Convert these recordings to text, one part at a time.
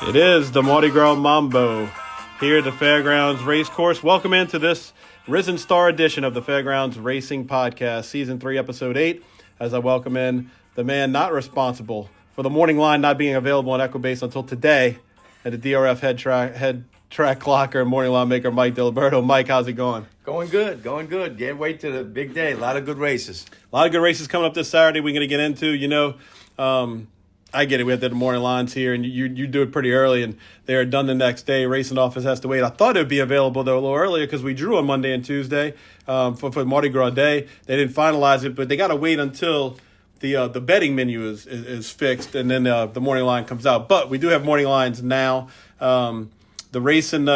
It is the Mardi Gras Mambo here at the Fairgrounds Racecourse. Welcome into this Risen Star edition of the Fairgrounds Racing Podcast, Season 3, Episode 8, as I welcome in the man not responsible for the morning line not being available on Equibase until today, at the DRF head track clocker and morning line maker, Mike Diliberto. Mike, how's it going? Going good. Can't wait to the big day. A lot of good races. A lot of good races coming up this Saturday we're going to get into. I get it. We have the morning lines here, and you do it pretty early, and they are done the next day. Racing office has to wait. I thought it would be available, though, a little earlier because we drew on Monday and Tuesday for Mardi Gras Day. They didn't finalize it, but they got to wait until the betting menu is fixed, and then the morning line comes out. But we do have morning lines now. The racing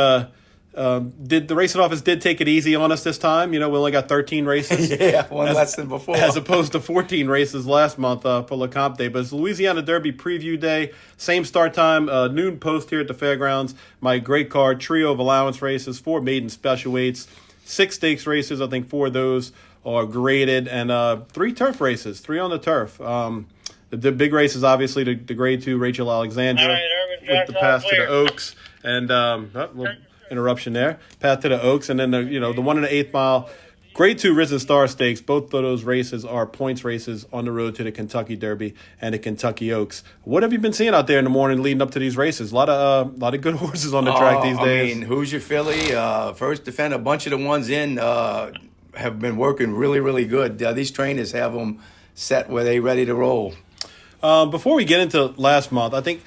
office did take it easy on us this time. We only got 13 races. Yeah, less than before. As opposed to 14 races last month for LeComp Day. But it's Louisiana Derby Preview Day. Same start time, noon post here at the Fairgrounds. My great card, trio of allowance races, 4 maiden special weights, 6 stakes races. I think 4 of those are graded, and 3 turf races, 3 on the turf. The big races, obviously, the grade 2 Rachel Alexandra with the pass to the Oaks. And little interruption there. Path to the Oaks, and then the 1 and the 8th mile grade 2 Risen Star Stakes. Both of those races are points races on the road to the Kentucky Derby and the Kentucky Oaks. What have you been seeing out there in the morning leading up to these races? A lot of good horses on the track these days. Hoosier Philly, First Defender, a bunch of the ones in have been working really, really good. These trainers have them set where they're ready to roll. Before we get into last month, I think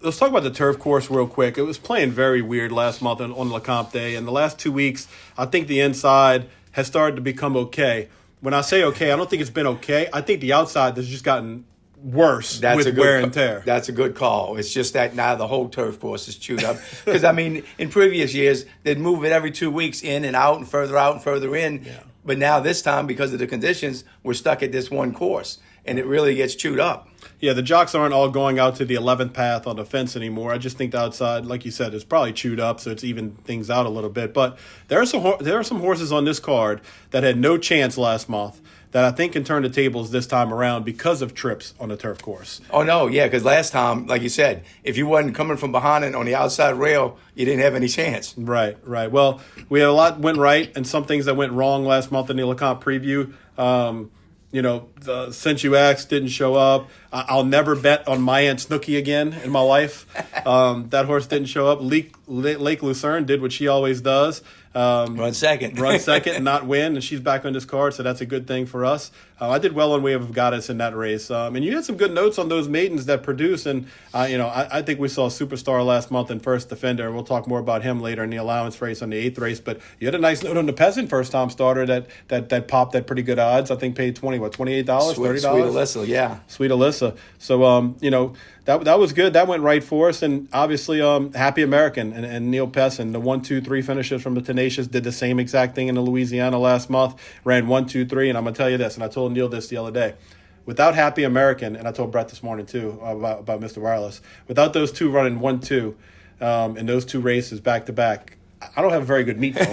let's talk about the turf course real quick. It was playing very weird last month on LeComp Day, and the last 2 weeks, I think the inside has started to become okay. When I say okay, I don't think it's been okay. I think the outside has just gotten worse with wear and tear. That's a good call. It's just that now the whole turf course is chewed up. Because, in previous years, they'd move it every 2 weeks in and out and further in. Yeah. But now this time, because of the conditions, we're stuck at this one course, and it really gets chewed up. Yeah, the jocks aren't all going out to the 11th path on the fence anymore. I just think the outside, like you said, is probably chewed up, so it's even things out a little bit. But there are some horses on this card that had no chance last month that I think can turn the tables this time around because of trips on the turf course. Oh, no, yeah, because last time, like you said, if you wasn't coming from behind it on the outside rail, you didn't have any chance. Right. Well, we had a lot went right and some things that went wrong last month in the LeComp Preview. Since you asked didn't show up. I'll never bet on my Aunt Snooky again in my life. That horse didn't show up. Lake Lucerne did what she always does. Run second and not win, and she's back on this card, so that's a good thing for us. I did well on Wave of Goddess in that race. And you had some good notes on those maidens that produce, and I think we saw Superstar last month in First Defender, and we'll talk more about him later in the allowance race on the 8th race. But you had a nice note on the Peasant first-time starter that popped at pretty good odds. I think paid $28, $30? Sweet Alyssa, yeah. Sweet Alyssa. So, that was good. That went right for us. And obviously, Happy American and Neil Pessin, the 1, 2, 3 finishers from the Tenacious, did the same exact thing in the Louisiana last month. Ran 1, 2, 3. And I'm going to tell you this, and I told Neil this the other day. Without Happy American, and I told Brett this morning too about Mr. Wireless, without those two running 1, 2 in those 2 races back to back, I don't have a very good meat. But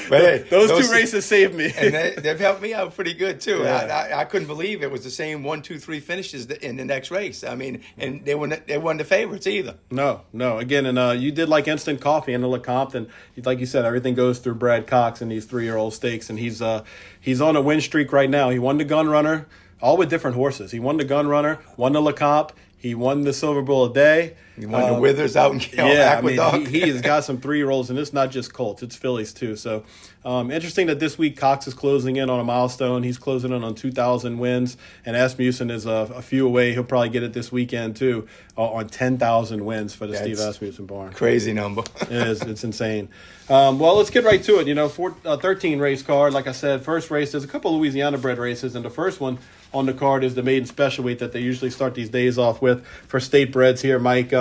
hey, those 2 races saved me. And they've helped me out pretty good, too. Yeah. I couldn't believe it was the same 1, 2, 3 finishes in the next race. And they weren't the favorites either. No. Again, and you did like instant coffee in the LeComp, and like you said, everything goes through Brad Cox in these 3-year-old stakes, and he's on a win streak right now. He won the Gun Runner, all with different horses. He won the Gun Runner, won the LeComp, he won the Silver Bull a Day. He won the Withers out in Aqueduct. He has got some 3-year-olds, and it's not just Colts, it's fillies too. So interesting that this week Cox is closing in on a milestone. He's closing in on 2,000 wins, and Asmussen is a few away. He'll probably get it this weekend too on 10,000 wins for the Steve Asmussen barn. Crazy number. It is. It's insane. Well, let's get right to it. 13 race card. Like I said, first race, there's a couple Louisiana bred races, and the first one on the card is the maiden special weight that they usually start these days off with for state breds here, Mike.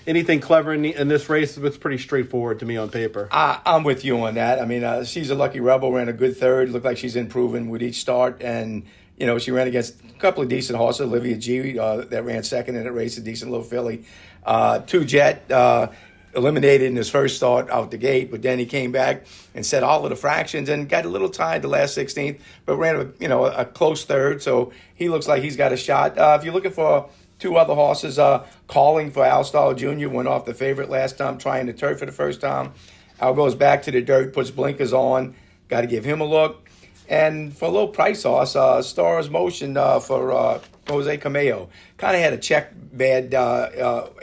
Anything clever in this race? It's pretty straightforward to me on paper. I'm with you on that. She's a lucky rebel, ran a good third. Looked like she's improving with each start. And, she ran against a couple of decent horses. Olivia G, that ran second in that race, a decent little filly. 2 Jet, eliminated in his first start out the gate, but then he came back and set all of the fractions and got a little tied the last 16th, but ran a close third. So he looks like he's got a shot. If you're looking for two other horses calling for Al Star Jr. Went off the favorite last time, trying the turf for the first time. Al goes back to the dirt, puts blinkers on. Got to give him a look. And for a low price horse, Stars Motion for Jose Cameo. Kind of had a check bad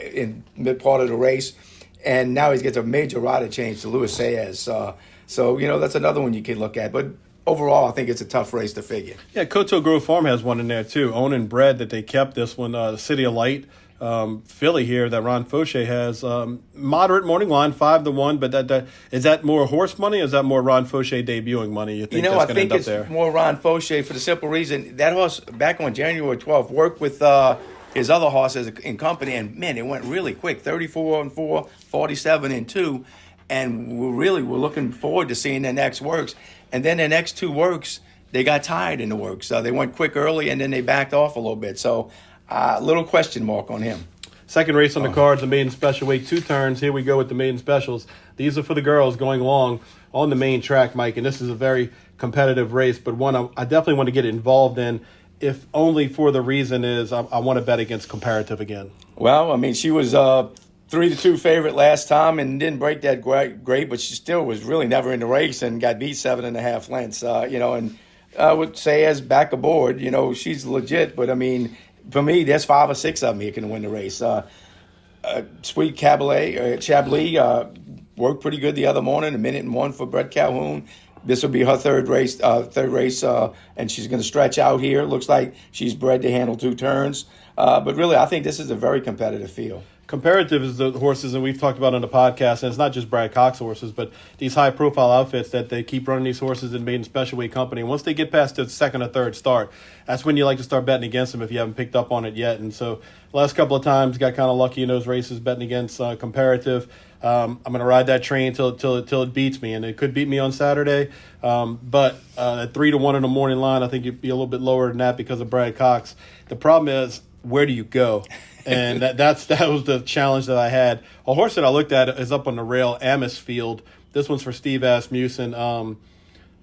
in mid part of the race. And now he gets a major rider change to Luis Saez. So, that's another one you can look at. But overall, I think it's a tough race to figure. Yeah, Coteau Grove Farm has one in there, too. Own and Bred that they kept. This one, the City of Light. Philly here that Ron Fauché has. Moderate morning line, 5-1. But is that more horse money or is that more Ron Fauché debuting money? You think I think it's more Ron Fauché for the simple reason that horse back on January 12th worked with his other horses in company, and man, it went really quick. 34-4, 47-2, and we're looking forward to seeing their next works. And then their next two works, they got tired in the works. They went quick early, and then they backed off a little bit. So, little question mark on him. Second race on the cards, the maiden special weight, 2 turns. Here we go with the maiden specials. These are for the girls going along on the main track, Mike, and this is a very competitive race, but one I definitely want to get involved in, if only for the reason is I want to bet against Comparative again. Well, I mean, she was 3-2 favorite last time and didn't break that great, but she still was really never in the race and got beat 7.5 lengths. And I would say as back aboard, she's legit, but I mean, for me, there's 5 or 6 of them here can win the race. Sweet Chablis worked pretty good the other morning, 1:01 for Brett Calhoun. This will be her third race, and she's going to stretch out here. Looks like she's bred to handle 2 turns. But really, I think this is a very competitive field. Comparative is the horses, and we've talked about on the podcast, and it's not just Brad Cox horses, but these high-profile outfits that they keep running these horses in maiden special weight company. And once they get past the second or third start, that's when you like to start betting against them if you haven't picked up on it yet. And so the last couple of times, got kind of lucky in those races betting against Comparative. I'm going to ride that train till it beats me, and it could beat me on Saturday. But at 3-1 in the morning line, I think you'd be a little bit lower than that because of Brad Cox. The problem is, where do you go? And that was the challenge that I had. A horse that I looked at is up on the rail, Amisfield. This one's for Steve Asmussen.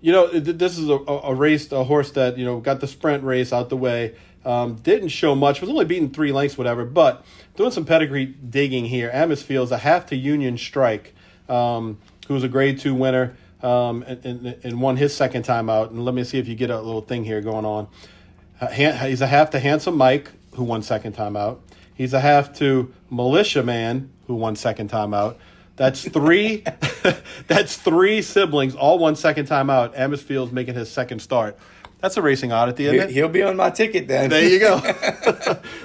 This is a horse that, got the sprint race out the way. Didn't show much, was only beaten 3 lengths, whatever, but doing some pedigree digging here. Amisfield's a half to Union Strike, who was a grade 2 winner, and won his second time out. And let me see if you get a little thing here going on. He's a half to Handsome Mike, who won second time out. He's a half to Militia Man, who won second time out. That's 3. That's 3 siblings, all won second time out. Amisfield's making his second start. That's a racing oddity, isn't it? He'll be on my ticket then. There you go.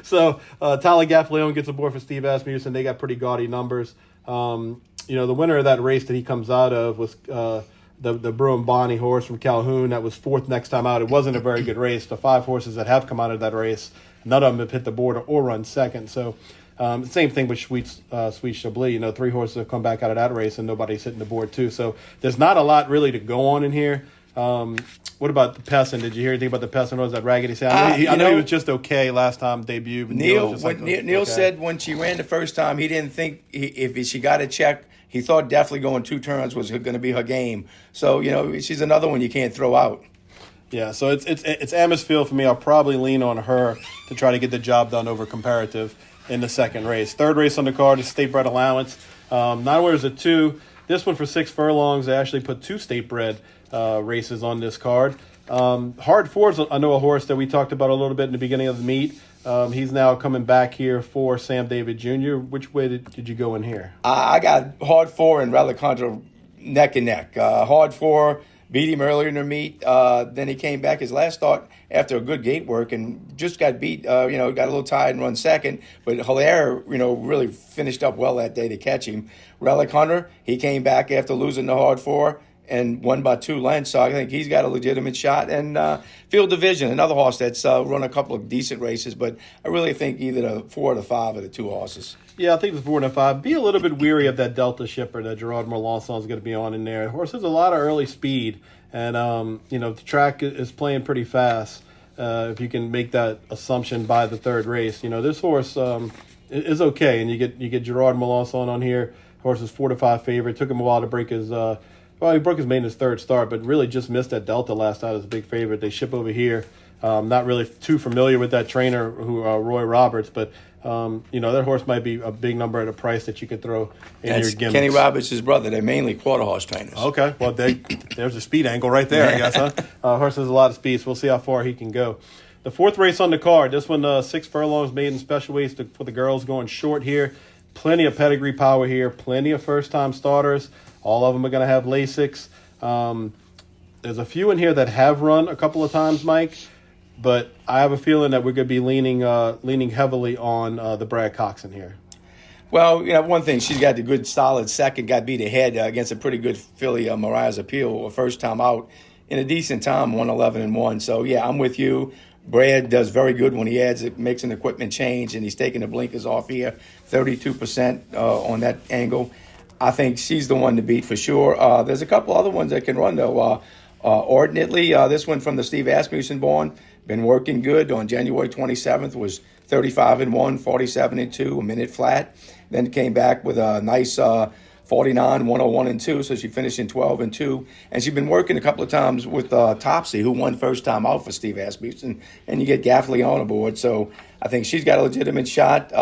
So Tyler Gaffleon gets aboard for Steve Asmussen. They got pretty gaudy numbers. The winner of that race that he comes out of was the Bruin Bonnie horse from Calhoun. That was 4th next time out. It wasn't a very good race. The 5 horses that have come out of that race, none of them have hit the board or run second. So same thing with Sweet Chablis. 3 horses have come back out of that race and nobody's hitting the board too. So there's not a lot really to go on in here. What about the Pessin? Did you hear anything about the Pessin? Was that Raggedy Sound? I know he was just okay last time debut. Neil said when she ran the first time, he didn't think if she got a check, he thought definitely going 2 turns was going to be her game. So she's another one you can't throw out. Yeah, so it's Amisfield for me. I'll probably lean on her to try to get the job done over Comparative in the second race. Third race on the card is State Bred Allowance. Not only is it 2. This one for 6 furlongs. They actually put 2 State Bred races on this card. Hard Fours, I know a horse that we talked about a little bit in the beginning of the meet. He's now coming back here for Sam David Jr. Which way did you go in here? I got Hard 4 and Relic Hunter neck and neck. Hard 4 beat him earlier in the meet. Then he came back his last start after a good gate work and just got beat. Got a little tired and run second. But Hilaire, really finished up well that day to catch him. Relic Hunter, he came back after losing the Hard 4 and won by 2 lengths. So I think he's got a legitimate shot. And Field Division, another horse that's run a couple of decent races. But I really think either the 4 or the 5 are the 2 horses. Yeah, I think the 4 and the 5. Be a little bit weary of that Delta shipper that Gerard Merlançon is going to be on in there. Horse has a lot of early speed, and the track is playing pretty fast. If you can make that assumption by the third race, this horse is okay, and you get Gerard Merlançon on here. Horse is 4 to 5 favorite. Took him a while to break his. He broke his main his third start, but really just missed that Delta last night as a big favorite. They ship over here. Not really too familiar with that trainer, Roy Roberts, but that horse might be a big number at a price that you could throw in your gimmicks. Kenny Roberts' brother. They're mainly quarter horse trainers. Okay, well, there's a speed angle right there, I guess, huh? Horse has a lot of speed, so we'll see how far he can go. The fourth race on the card, this one, 6 furlongs, maiden special weights for the girls going short here. Plenty of pedigree power here, plenty of first-time starters. All of them are going to have Lasix. There's a few in here that have run a couple of times, Mike, but I have a feeling that we're going to be leaning heavily on the Brad Coxon here. Well, one thing, she's got the good, solid second, got beat ahead against a pretty good filly, Mariah's Appeal, first time out in a decent time, 1:11-1. So, yeah, I'm with you. Brad does very good when he makes an equipment change, and he's taking the blinkers off here, 32% on that angle. I think she's the one to beat for sure. There's a couple other ones that can run, though. Ordinately, this one from the Steve Asmussen born, been working good. On January 27th was 35-1, 47-2, a minute flat. Then came back with a nice 49, 101-2, so she finished in 12-2. And she's been working a couple of times with Topsy, who won first time out for Steve Asmussen, and you get Gaffley on aboard. So I think she's got a legitimate shot.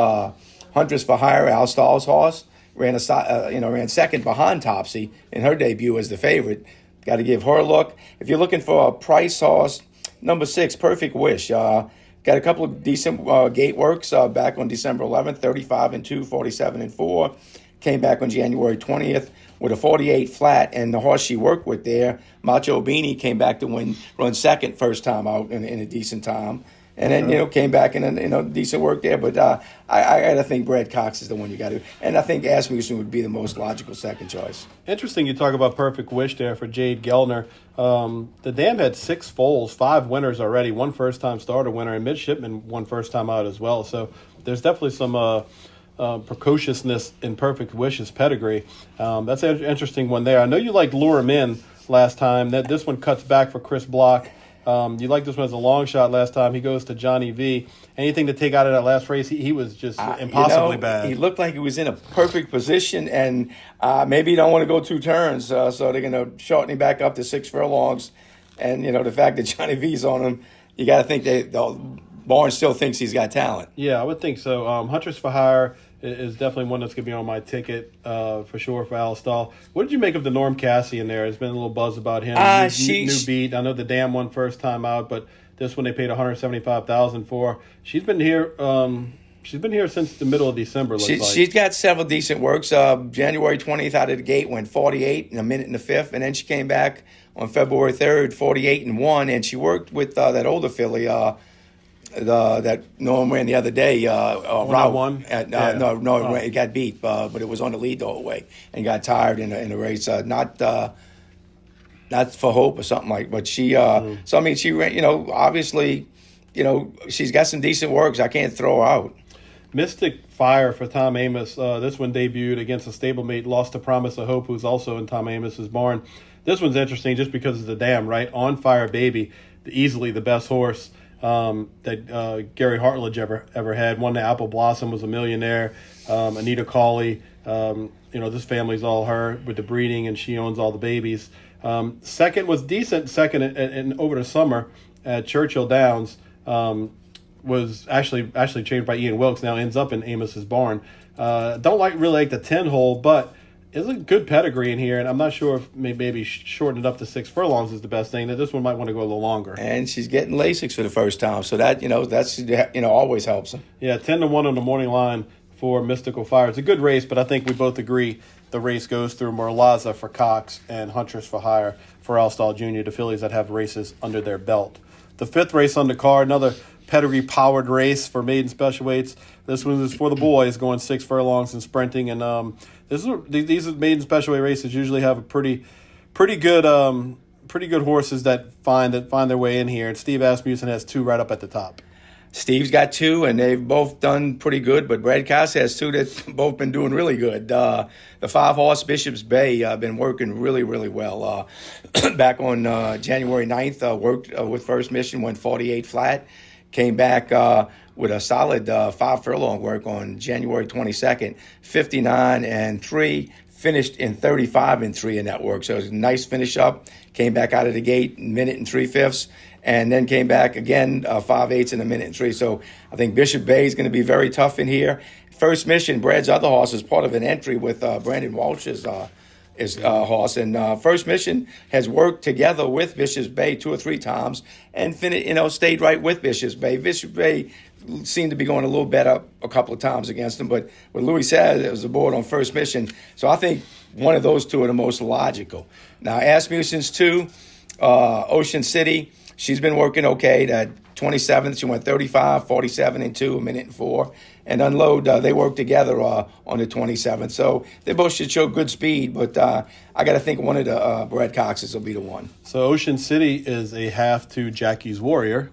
Huntress for Hire, Al Stahl's horse, ran second behind Topsy in her debut as the favorite. Got to give her a look. If you're looking for a price horse, number 6, Perfect Wish. Got a couple of decent gate works back on December 11th, 35-2, 47-4. Came back on January 20th with a 48 flat, and the horse she worked with there, Macho Beanie, came back to run second first time out in a decent time. And then, came back in decent work there. But I think Brad Cox is the one you got to. And I think Asmussen would be the most logical second choice. Interesting you talk about Perfect Wish there for Jade Gelner. The dam had 6 foals, 5 winners already, 1 first-time starter winner, and Midshipman won first time out as well. So there's definitely some precociousness in Perfect Wish's pedigree. That's an interesting one there. I know you liked Lure 'Em In last time. This one cuts back for Chris Block. You like this one as a long shot last time. He goes to Johnny V. Anything to take out of that last race? He was just impossibly bad. He looked like he was in a perfect position, and maybe he don't want to go 2 turns, so they're going to shorten him back up to 6 furlongs. And, the fact that Johnny V's on him, you got to think that Barnes still thinks he's got talent. Yeah, I would think so. Huntress for Hire is definitely one that's going to be on my ticket for sure for Al Stahl. What did you make of the Norm Cassie in there? There's been a little buzz about him. New beat. I know the dam won first time out, but this one they paid $175,000 for. She's been here. She's been here since the middle of December. She's got several decent works. January 20th out of the gate went 48 in a minute and a fifth, and then she came back on February 3rd, 48-1, and she worked with that older filly. That Norm ran the other day. Won? No, it got beat, but it was on the lead the whole way and got tired in the race. Not for hope or something like. But she, so I mean, she ran. Obviously, she's got some decent works. I can't throw her out. Mystic Fire for Tom Amos. This one debuted against a stablemate, Lost to Promise of Hope, who's also in Tom Amos's barn. This one's interesting just because of the dam, right? On Fire Baby, easily the best horse that Gary Hartledge ever had. Won the Apple Blossom, was a millionaire. Anita Cawley, this family's all her with the breeding, and she owns all the babies. Second was decent. Second and over the summer at Churchill Downs was actually changed by Ian Wilkes. Now ends up in Amos's barn. Don't really like the 10 hole, but it's a good pedigree in here, and I'm not sure if maybe shorten it up to 6 furlongs is the best thing. That this one might want to go a little longer. And she's getting Lasix for the first time, so that that's always helps her. Yeah, 10-1 on the morning line for Mystical Fire. It's a good race, but I think we both agree the race goes through Morlaza for Cox and Huntress for Hire for Al Stahl Jr., the fillies that have races under their belt. The 5th race on the card, another pedigree-powered race for maiden special weights. This one is for the boys, going 6 furlongs and sprinting. And these maiden special weight races usually have a pretty good horses that find their way in here. And Steve Asmussen has 2 right up at the top. Steve's got 2, and they've both done pretty good. But Brad Cox has 2 that both been doing really good. The 5-horse Bishop's Bay been working really, really well. Back on January 9th, worked with First Mission, went 48 flat. Came back with a solid 5 furlong work on January 22nd, 59-3. Finished in 35-3 in that work. So it was a nice finish up. came back out of the gate in minute and 3/5, and then came back again 5/8 in a minute and 3. So I think Bishop Bay is going to be very tough in here. First Mission, Brad's other horse, is part of an entry with Brandon Walsh's horse, and First Mission has worked together with Bishop's Bay 2 or 3 times and stayed right with Bishop's Bay. Bishop's Bay seemed to be going a little better a couple of times against him, but what Louis said, it was aboard on First Mission. So I think one of those two are the most logical. Now, Asmussen's 2, Ocean City, she's been working okay. That 27th, she went 35, 47 and 2, a minute and 4. And Unload, they worked together on the 27th. So they both should show good speed, but I got to think one of the Brad Coxes will be the one. So Ocean City is a half to Jackie's Warrior,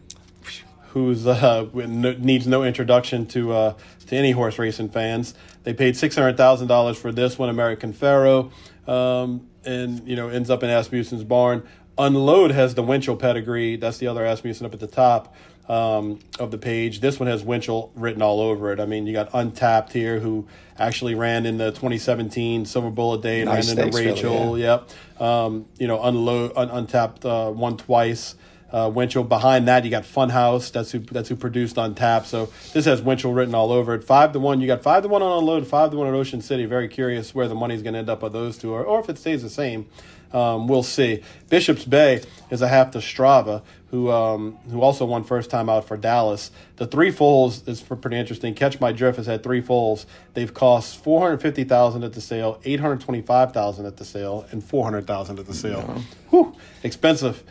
who's needs no introduction to any horse racing fans. They paid $600,000 for this one, American Pharaoh, and ends up in Asmussen's barn. Unload has the Winchell pedigree. That's the other Asmussen up at the top of the page. This one has Winchell written all over it. I mean, you got Untapped here, who actually ran in the 2017 Silver Bullet Day and nice ran into Rachel. Philly, yeah. Yep. Untapped won twice. Winchell. Behind that, you got Funhouse. That's who produced Untapped. So this has Winchell written all over it. 5-1. You got 5-1 on Unload, 5-1 at Ocean City. Very curious where the money's going to end up on those two, or if it stays the same. We'll see. Bishop's Bay is a half to Strava, who also won first time out for Dallas. The 3 foals is pretty interesting. Catch My Drift has had 3 foals. They've cost $450,000 at the sale, $825,000 at the sale, and $400,000 at the sale. No. Whew, expensive.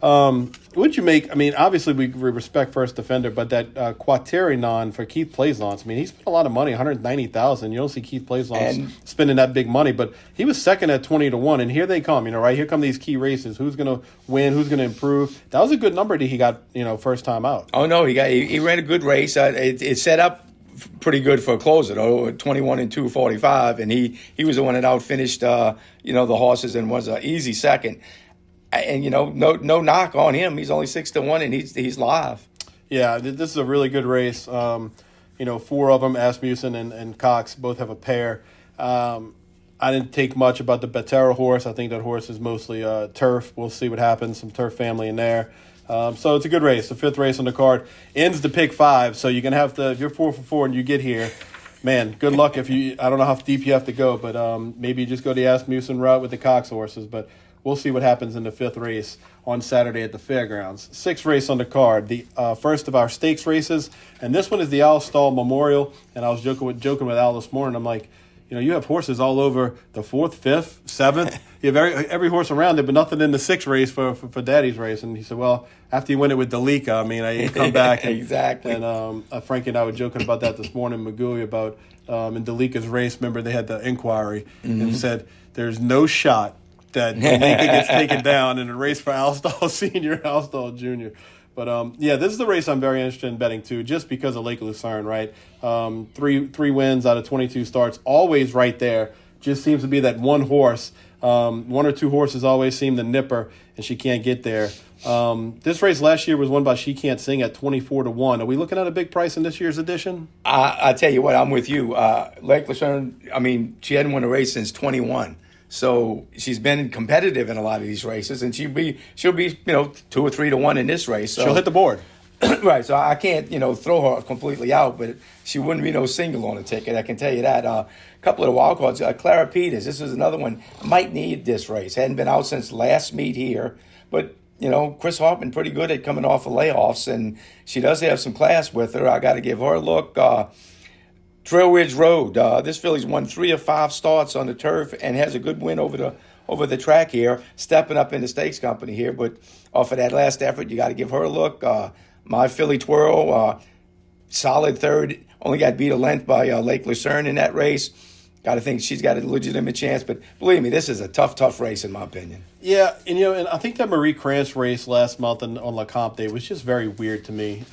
What'd you make? I mean, obviously we respect First Defender, but that Quaterinon for Keith Plaisance, I mean, he spent a lot of money, $190,000. You don't see Keith Plaisance spending that big money, but he was second at 20-1, and here they come. Right here come these key races. Who's going to win? Who's going to improve? That was a good number that he got, first time out. Oh no, he ran a good race. It set up pretty good for a closer, though, 21 and 2:45, and he was the one that outfinished the horses and was an easy second. And no knock on him. He's only 6-1, and he's live. Yeah, this is a really good race. 4 of them, Asmussen and Cox, both have a pair. I didn't take much about the Becerra horse. I think that horse is mostly turf. We'll see what happens. Some turf family in there. So it's a good race. The 5th race on the card ends the pick 5. So you're gonna have to, if you're 4 for 4 and you get here, man, good luck. I don't know how deep you have to go, but maybe you just go the Asmussen route with the Cox horses. But we'll see what happens in the 5th race on Saturday at the fairgrounds. 6th race on the card, the first of our stakes races, and this one is the Al Stall Memorial. And I was joking with Al this morning. I'm like, you have horses all over the 4th, 5th, 7th. You have every horse around it, but nothing in the 6th race for Daddy's race. And he said, well, after you win it with Delika, I mean, I come back. And, exactly. And Frankie and I were joking about that this morning, Magui, about in Delika's race. Remember, they had the inquiry and said there's no shot that Delika gets taken down in a race for Alstall Senior, Alstall Junior. But, this is the race I'm very interested in betting, too, just because of Lake Lucerne, right? 3 wins out of 22 starts, always right there. Just seems to be that one horse. 1 or 2 horses always seem to nip her, and she can't get there. This race last year was won by She Can't Sing at 24-1. Are we looking at a big price in this year's edition? I tell you what, I'm with you. Lake Lucerne, I mean, she hadn't won a race since 21. So she's been competitive in a lot of these races, and she'll be 2 or 3-1 in this race. So. She'll hit the board. Right, so I can't, throw her completely out, but she wouldn't be no single on the ticket, I can tell you that. A couple of the wild cards, Clara Peters, this is another one, might need this race. Hadn't been out since last meet here, but, Chris Hartman pretty good at coming off of layoffs, and she does have some class with her. I got to give her a look. Trail Ridge Road, this filly's won 3 of 5 starts on the turf and has a good win over the track here, stepping up in the stakes company here, but off of that last effort, you got to give her a look. My Philly Twirl, solid 3rd, only got beat a length by Lake Lucerne in that race. Got to think she's got a legitimate chance, but believe me, this is a tough race in my opinion. Yeah, and I think that Marie Krantz race last month on La Comp Day was just very weird to me.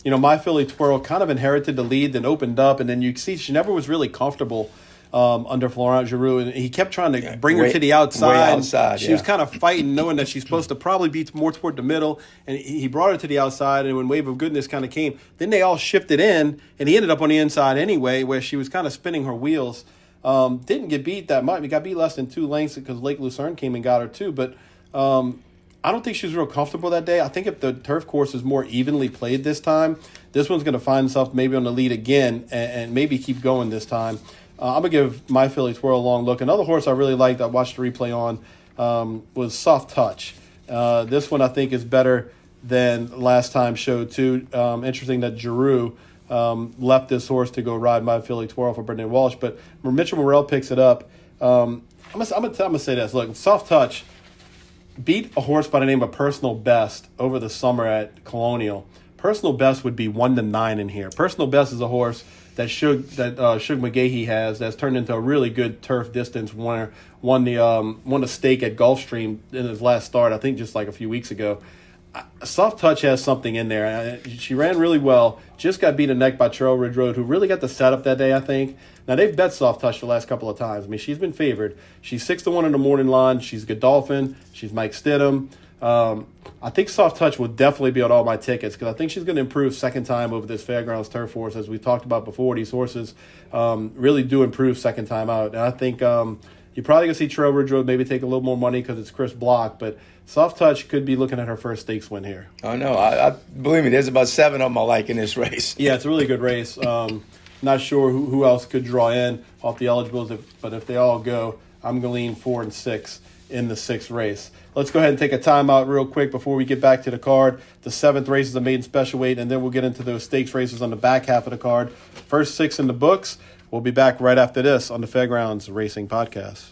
My Philly Twirl kind of inherited the lead, then opened up, and then you see she never was really comfortable under Florent Giroux, and he kept trying to bring her to the outside. Way outside, she was kind of fighting, knowing that she's supposed to probably be more toward the middle, and he brought her to the outside, and when Wave of Goodness kind of came, then they all shifted in, and he ended up on the inside anyway, where she was kind of spinning her wheels. Didn't get beat that much. We got beat less than 2 lengths because Lake Lucerne came and got her too. But I don't think she was real comfortable that day. I think if the turf course is more evenly played this time, this one's going to find itself maybe on the lead again and maybe keep going this time. I'm going to give My Philly Twirl a long look. Another horse I really liked, I watched the replay on, was Soft Touch. This one I think is better than last time showed too. Interesting that Giroux left this horse to go ride My Philly Twirl for Brendan Walsh. But when Mitchell Morrell picks it up, I'm gonna say this. Look, Soft Touch beat a horse by the name of Personal Best over the summer at Colonial. Personal Best would be 1-9 in here. Personal Best is a horse that Shug McGahee has that's turned into a really good turf distance winner. Won the stake at Gulfstream in his last start, I think just like a few weeks ago. Soft Touch has something in there. She ran really well. Just got beat in the neck by Trail Ridge Road, who really got the setup that day, I think. Now, they've bet Soft Touch the last couple of times. I mean, she's been favored. She's 6-1 in the morning line. She's Godolphin. She's Mike Stidham. I think Soft Touch will definitely be on all my tickets because I think she's going to improve second time over this Fairgrounds turf horse. As we talked about before, these horses really do improve second time out. And I think you're probably going to see Trail Ridge Road maybe take a little more money because it's Chris Block, but Soft Touch could be looking at her first stakes win here. Oh, no. I believe me, there's about 7 of them I like in this race. Yeah, it's a really good race. Not sure who else could draw in off the eligibles, but if they all go, I'm going to lean 4 and 6 in the 6th race. Let's go ahead and take a timeout real quick before we get back to the card. The 7th race is a maiden special weight, and then we'll get into those stakes races on the back half of the card. First 6 in the books. We'll be back right after this on the Fairgrounds Racing Podcast.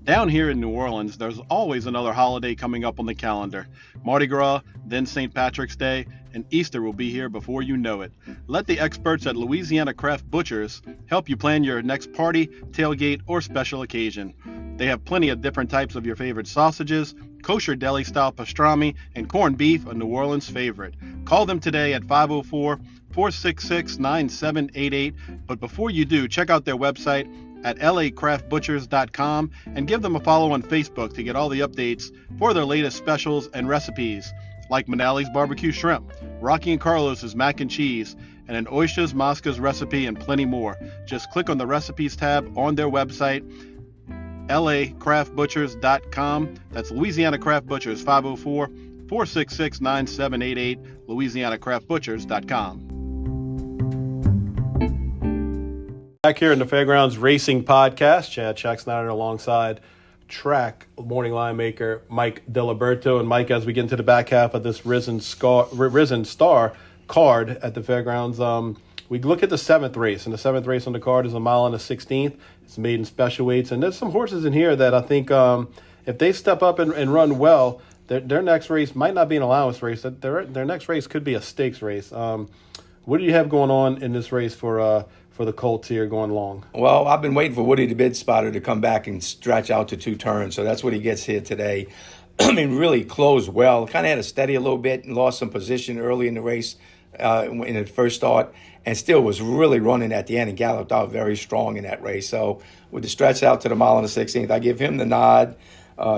Down here in New Orleans, there's always another holiday coming up on the calendar. Mardi Gras, then St. Patrick's Day, and Easter will be here before you know it. Let the experts at Louisiana Craft Butchers help you plan your next party, tailgate, or special occasion. They have plenty of different types of your favorite sausages, kosher deli-style pastrami, and corned beef, a New Orleans favorite. Call them today at 504-466-9788. But before you do, check out their website at lacraftbutchers.com and give them a follow on Facebook to get all the updates for their latest specials and recipes, like Manali's barbecue shrimp, Rocky and Carlos's mac and cheese, and an oysters Mosca's recipe, and plenty more. Just click on the recipes tab on their website, lacraftbutchers.com. That's Louisiana Craft Butchers, 504-466-9788, louisianacraftbutchers.com. Back here in the Fairgrounds Racing Podcast, Chad Schexnayder alongside track morning line maker Mike Diliberto. And Mike, as we get into the back half of this Risen Star card at the Fairgrounds, we look at the 7th race. And the 7th race on the card is a mile and a 16th. It's maiden special weights. And there's some horses in here that I think if they step up and run well, their next race might not be an allowance race. Their next race could be a stakes race. What do you have going on in this race for the Colts here going long? Well, I've been waiting for Woody the Bid Spotter to come back and stretch out to 2 turns, so that's what he gets here today. I mean, really closed well. Kind of had to steady a little bit and lost some position early in the race in the first start, and still was really running at the end and galloped out very strong in that race. So with the stretch out to the mile and the 16th, I give him the nod.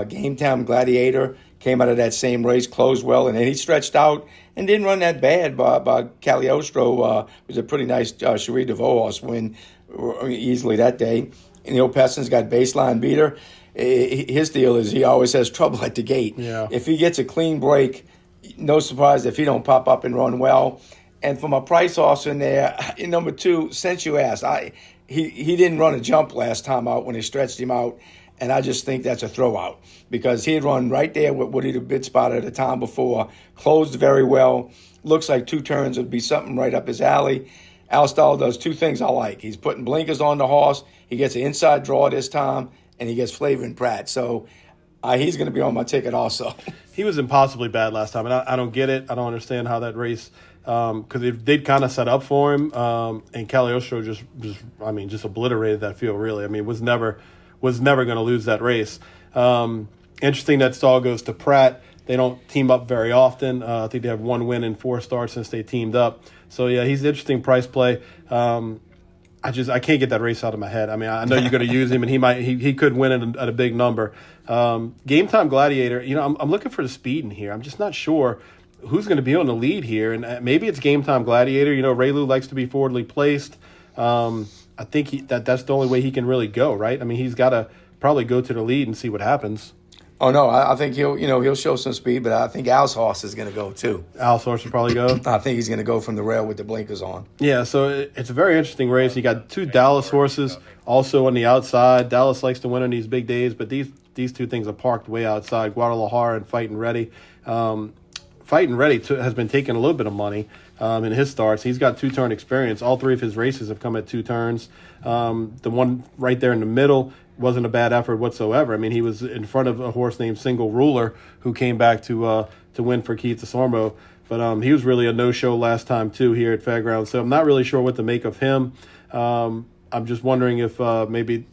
Game Time Gladiator came out of that same race, closed well, and then he stretched out and didn't run that bad. By Cagliostro was a pretty nice Cherie DeVaux horse win easily that day. And Neil Peston's got baseline beater. His deal is he always has trouble at the gate. Yeah. If he gets a clean break, no surprise if he don't pop up and run well. And for my price horse in there, in number 2, since you asked, he didn't run a jump last time out when they stretched him out. And I just think that's a throwout because he had run right there with Woody the Bid Spotter the time before, closed very well. Looks like 2 turns would be something right up his alley. Al Stahl does 2 things I like. He's putting blinkers on the horse. He gets an inside draw this time, and he gets Flavor and Pratt. So he's going to be on my ticket also. He was impossibly bad last time, and I don't get it. I don't understand how that race because they'd kind of set up for him, and Cagliostro just obliterated that field, really. I mean, was never going to lose that race. Interesting that Stahl goes to Pratt. They don't team up very often. I think they have 1 win in 4 starts since they teamed up. So, yeah, he's an interesting price play. I can't get that race out of my head. I mean, I know you're going to use him, and he could win at a big number. Game Time Gladiator, I'm looking for the speed in here. I'm just not sure who's going to be on the lead here. And maybe it's Game Time Gladiator. Ray Lou likes to be forwardly placed. I think that's the only way he can really go, right? I mean, he's got to probably go to the lead and see what happens. Oh no, I think he'll show some speed, but I think Al's horse is going to go too. Al's horse will probably go. I think he's going to go from the rail with the blinkers on. Yeah, so it's a very interesting race. You got 2 Dallas horses also on the outside. Dallas likes to win on these big days, but these 2 things are parked way outside. Guadalajara and Fightin' Ready. Fightin' Ready has been taking a little bit of money in his starts. He's got 2-turn experience. All 3 of his races have come at 2 turns. The one right there in the middle wasn't a bad effort whatsoever. I mean, he was in front of a horse named Single Ruler, who came back to win for Keith DeSormo. But he was really a no-show last time, too, here at Fairgrounds. So I'm not really sure what to make of him. I'm just wondering if maybe,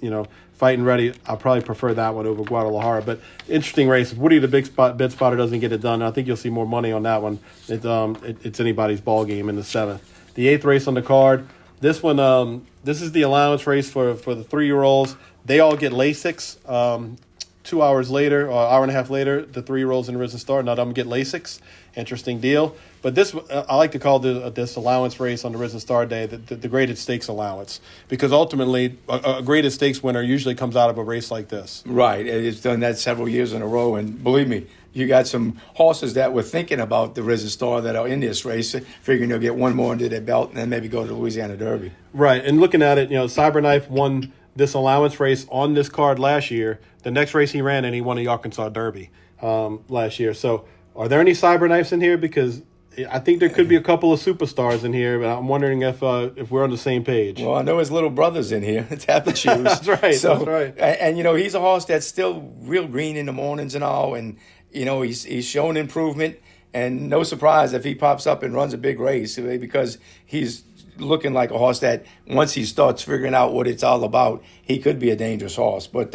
Fightin' Ready, I'll probably prefer that one over Guadalajara. But interesting race. If Woody the bid spotter doesn't get it done, I think you'll see more money on that one. It's anybody's ball game in the 7th. The 8th race on the card, this one, this is the allowance race for the 3-year-olds. They all get LASIX. 2 hours later, or hour and a half later, the 3-year-olds in Risen Star, none of them get LASIX. Interesting deal. But this, I like to call this allowance race on the Risen Star Day the graded stakes allowance, because ultimately a graded stakes winner usually comes out of a race like this. Right. It's done that several years in a row, and believe me, you got some horses that were thinking about the Risen Star that are in this race, figuring they'll get one more under their belt and then maybe go to the Louisiana Derby. Right. And looking at it, Cyberknife won this allowance race on this card last year. The next race he ran in, he won the Arkansas Derby last year. So are there any Cyberknives in here? Because I think there could be a couple of superstars in here, but I'm wondering if we're on the same page. Well, I know his little brother's in here. Tapper Shoes. That's right. So, that's right. And he's a horse that's still real green in the mornings and all, and he's shown improvement. And no surprise if he pops up and runs a big race, because he's looking like a horse that once he starts figuring out what it's all about, he could be a dangerous horse. But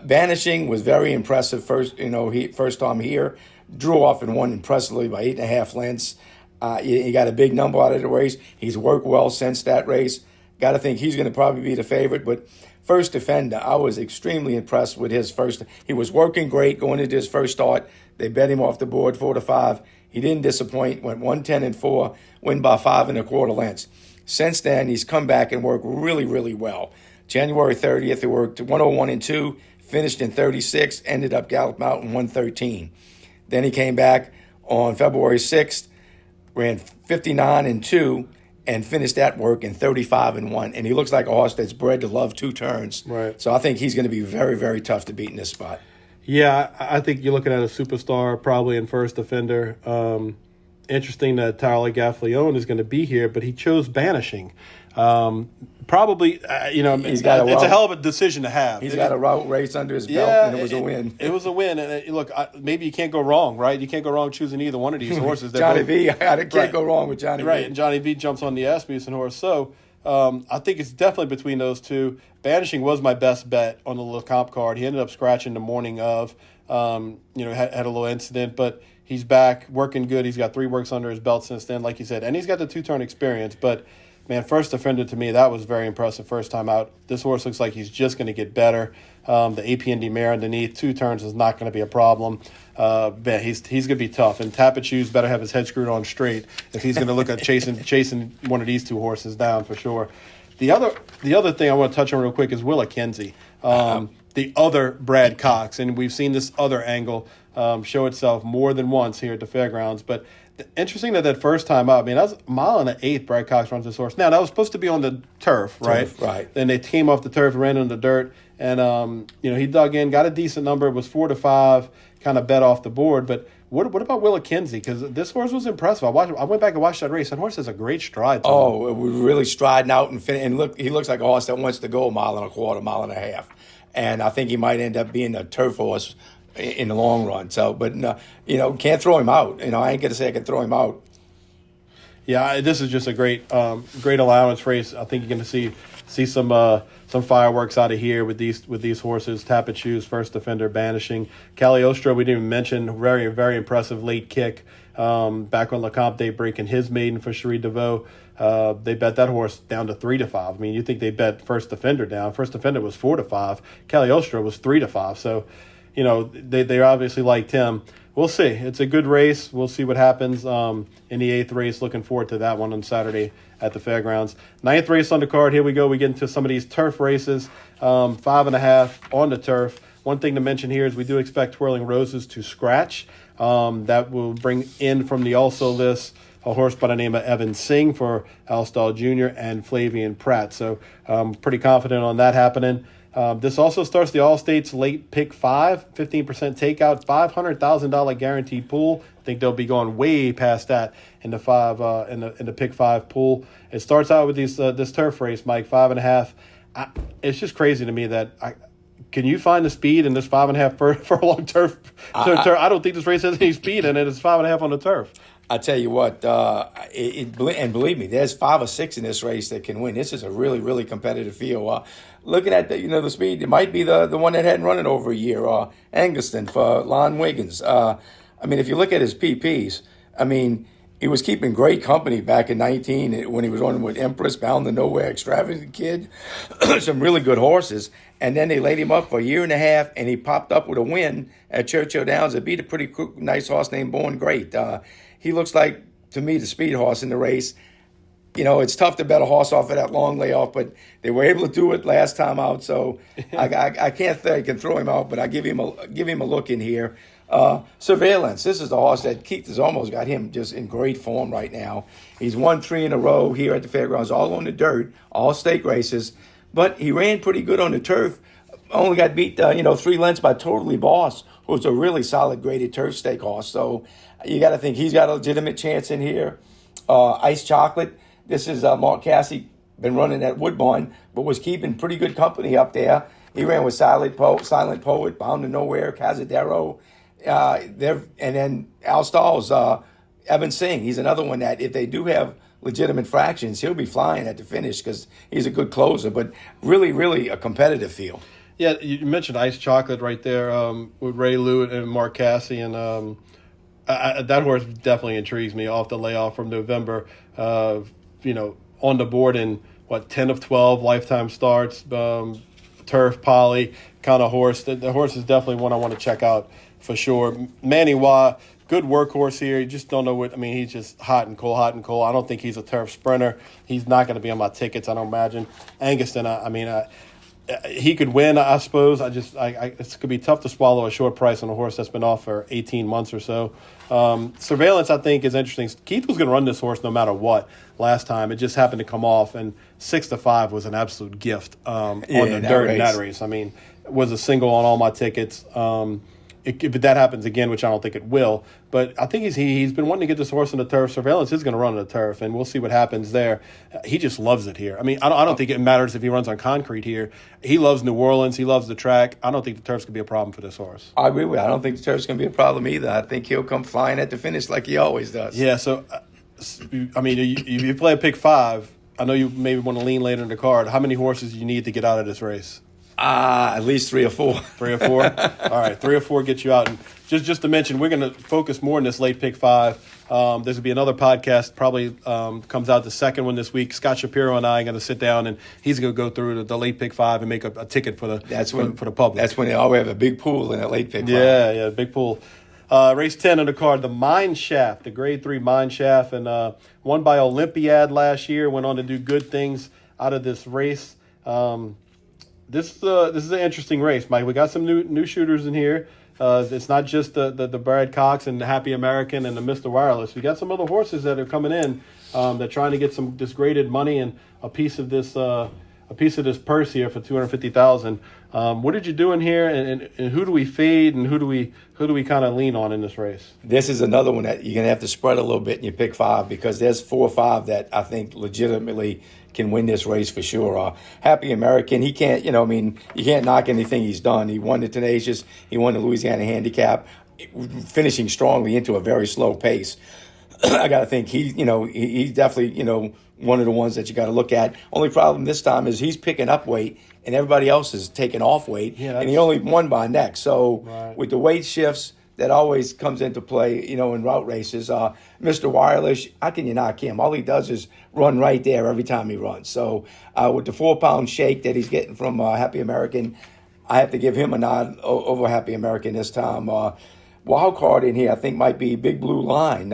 Banishing was very impressive first time here. Drew off and won impressively by 8.5 lengths. He got a big number out of the race. He's worked well since that race. Got to think he's going to probably be the favorite. But First Defender, I was extremely impressed with his first. He was working great going into his first start. They bet him off the board 4-5. He didn't disappoint. Went 110-4, win by 5 1/4 lengths. Since then, he's come back and worked really, really well. January 30th, he worked 101-2, finished in 36, ended up Gallup Mountain 113. Then he came back on February 6th, ran 59-2, and finished that work in 35-1. And he looks like a horse that's bred to love 2 turns. Right. So I think he's going to be very, very tough to beat in this spot. Yeah, I think you're looking at a superstar probably in First Defender. Interesting that Tyler Gaffleone is going to be here, but he chose Banishing. Probably, it's a hell of a decision to have. He's got a route race under his belt, and it was a win. It was a win. And look, maybe you can't go wrong, right? You can't go wrong choosing either one of these horses. Johnny V, I can't go wrong with Johnny V. Right, and Johnny V jumps on the Asmussen horse. So I think it's definitely between those two. Banishing was my best bet on the LeComp card. He ended up scratching the morning of, had a little incident, but he's back, working good. He's got 3 works under his belt since then, like you said, and he's got the 2-turn experience. But man, First Defender to me, that was very impressive first time out. This horse looks like he's just going to get better. The APND mare underneath, 2 turns is not going to be a problem. Man, he's going to be tough. And Tapit Shoes better have his head screwed on straight if he's going to look at chasing one of these 2 horses down for sure. The other thing I want to touch on real quick is Willa Kenzie, the other Brad Cox, and we've seen this other angle show itself more than once here at the fairgrounds. But interesting that first time out, that was a mile and an eighth. Brad Cox runs this horse. Now that was supposed to be on the turf, right? Right. Then they came off the turf, ran in the dirt, and he dug in, got a decent number. It was 4-5, kind of bet off the board. But what about Willa Kenzie? Because this horse was impressive. I went back and watched that race. That horse has a great stride. It was really striding out and look. He looks like a horse that wants to go 1.25 miles, 1.5 miles. And I think he might end up being a turf horse in the long run. So, but can't throw him out. I ain't gonna say I can throw him out. Yeah, this is just a great allowance race. I think you're gonna see some fireworks out of here with these horses. Tapit Shoes, First Defender, Banishing. Cagliostro, we didn't even mention, very, very impressive late kick. Back on LeComp Day, breaking his maiden for Cherie DeVoe. They bet that horse down to 3-5. You think they bet First Defender down. First Defender was 4-5. Cagliostro was 3-5. So, they obviously liked him. we'll see. It's a good race. We'll see what happens in the 8th race. Looking forward to that one on Saturday at the fairgrounds. 9th race on the card. Here we go. We get into some of these turf races. 5.5 on the turf. One thing to mention here is we do expect Twirling Roses to scratch. That will bring in from the also list a horse by the name of Evan Singh for Alstall Jr. and Flavian Pratt. So pretty confident on that happening. This also starts the All-States late pick 5, 15% takeout, $500,000 guaranteed pool. I think they'll be going way past that in the in the pick 5 pool. It starts out with this turf race, Mike, 5.5. It's just crazy to me that can you find the speed in this 5.5 furlong turf? I don't think this race has any speed in it. It's 5.5 on the turf. I tell you what, and believe me, there's 5 or 6 in this race that can win. This is a really, really competitive field. Looking at the speed, it might be the one that hadn't run it over a year. Anguston for Lon Wiggins. If you look at his PPs, he was keeping great company back in 19 when he was running with Empress, Bound to Nowhere, Extravagant Kid, some really good horses. And then they laid him up for a year and a half, and he popped up with a win at Churchill Downs. It beat a pretty nice horse named Born Great. He looks like, to me, the speed horse in the race. It's tough to bet a horse off of that long layoff, but they were able to do it last time out. So I can't say I can throw him out, but I give him a look in here. Surveillance. This is the horse that Keith has almost got him just in great form right now. He's won 3 in a row here at the fairgrounds, all on the dirt, all stake races. But he ran pretty good on the turf. Only got beat, 3 lengths by Totally Boss, who's a really solid graded turf stake horse. So you got to think he's got a legitimate chance in here. Ice Chocolate. This is Mark Cassie, been running at Woodbine, but was keeping pretty good company up there. He ran with Silent Poet, Bound to Nowhere, Cazadero. And then Al Stall's Evan Singh. He's another one that if they do have legitimate fractions, he'll be flying at the finish because he's a good closer, but really, really a competitive field. Yeah, you mentioned Ice Chocolate right there with Ray Lewitt and Mark Cassie, and that horse definitely intrigues me off the layoff from November. On the board in 10 of 12 lifetime starts, turf, poly kind of horse. The horse is definitely one I want to check out for sure. Manny Wah, good workhorse here. You just don't know he's just hot and cold. I don't think he's a turf sprinter. He's not going to be on my tickets, I don't imagine. Anguston, he could win, I suppose. It's could be tough to swallow a short price on a horse that's been off for 18 months or so. Surveillance, I think, is interesting. Keith was going to run this horse no matter what last time. It just happened to come off, and 6-5 was an absolute gift on the dirt in that race. It was a single on all my tickets. If that happens again, which I don't think it will, but I think he's been wanting to get this horse on the turf. Surveillance is going to run on the turf, and we'll see what happens there. He just loves it here. I don't think it matters if he runs on concrete here. He loves New Orleans. He loves the track. I don't think the turf's going to be a problem for this horse. I agree with you. I don't think the turf's going to be a problem either. I think he'll come flying at the finish like he always does. Yeah, so, you play a pick 5. I know you maybe want to lean later in the card. How many horses do you need to get out of this race? At least 3 or 4. 3 or 4? All right, 3 or 4 get you out. And just to mention, we're going to focus more on this late pick 5. There's going to be another podcast, probably comes out the second one this week. Scott Shapiro and I are going to sit down, and he's going to go through the late pick 5 and make a ticket for the public. That's when they always have a big pool in a late pick 5. Yeah, big pool. Race 10 in the card, the Mine Shaft, the Grade 3 Mine Shaft, and won by Olympiad last year, went on to do good things out of this race. This is an interesting race, Mike. We got some new shooters in here. It's not just the Brad Cox and the Happy American and the Mr. Wireless. We got some other horses that are coming in. They're trying to get some disgraded money and a piece of this purse here for $250,000. What did you do in here, and who do we fade, and who do we kind of lean on in this race? This is another one that you're gonna have to spread a little bit in your pick 5 because there's 4 or 5 that I think legitimately can win this race for sure. Happy American, he can't, you can't knock anything he's done. He won the Tenacious, he won the Louisiana Handicap, finishing strongly into a very slow pace. I got to think he's definitely, one of the ones that you got to look at. Only problem this time is he's picking up weight and everybody else is taking off weight, and he only won by neck. So with the weight shifts, that always comes into play, in route races. Mr. Wireless, how can you knock him? All he does is run right there every time he runs. So with the 4-pound shake that he's getting from Happy American, I have to give him a nod over Happy American this time. wild card in here, I think, might be Big Blue Line.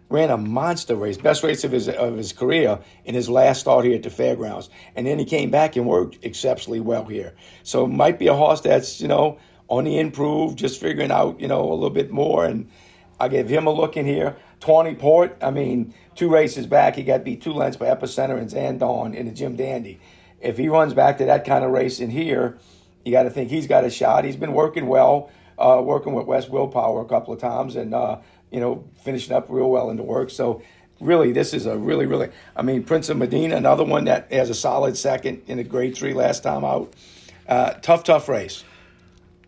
Ran a monster race, best race of his career in his last start here at the fairgrounds. And then he came back and worked exceptionally well here. So it might be a horse that's, on the improve, just figuring out, a little bit more. And I give him a look in here. Tawny Port, 2 races back, he got beat 2 lengths by Epicenter and Zandon in the Jim Dandy. If he runs back to that kind of race in here, you got to think he's got a shot. He's been working well, working with West Willpower a couple of times, and finishing up real well in the work. So really, this is a really, Prince of Medina, another one that has a solid second in a grade 3 last time out. Tough race.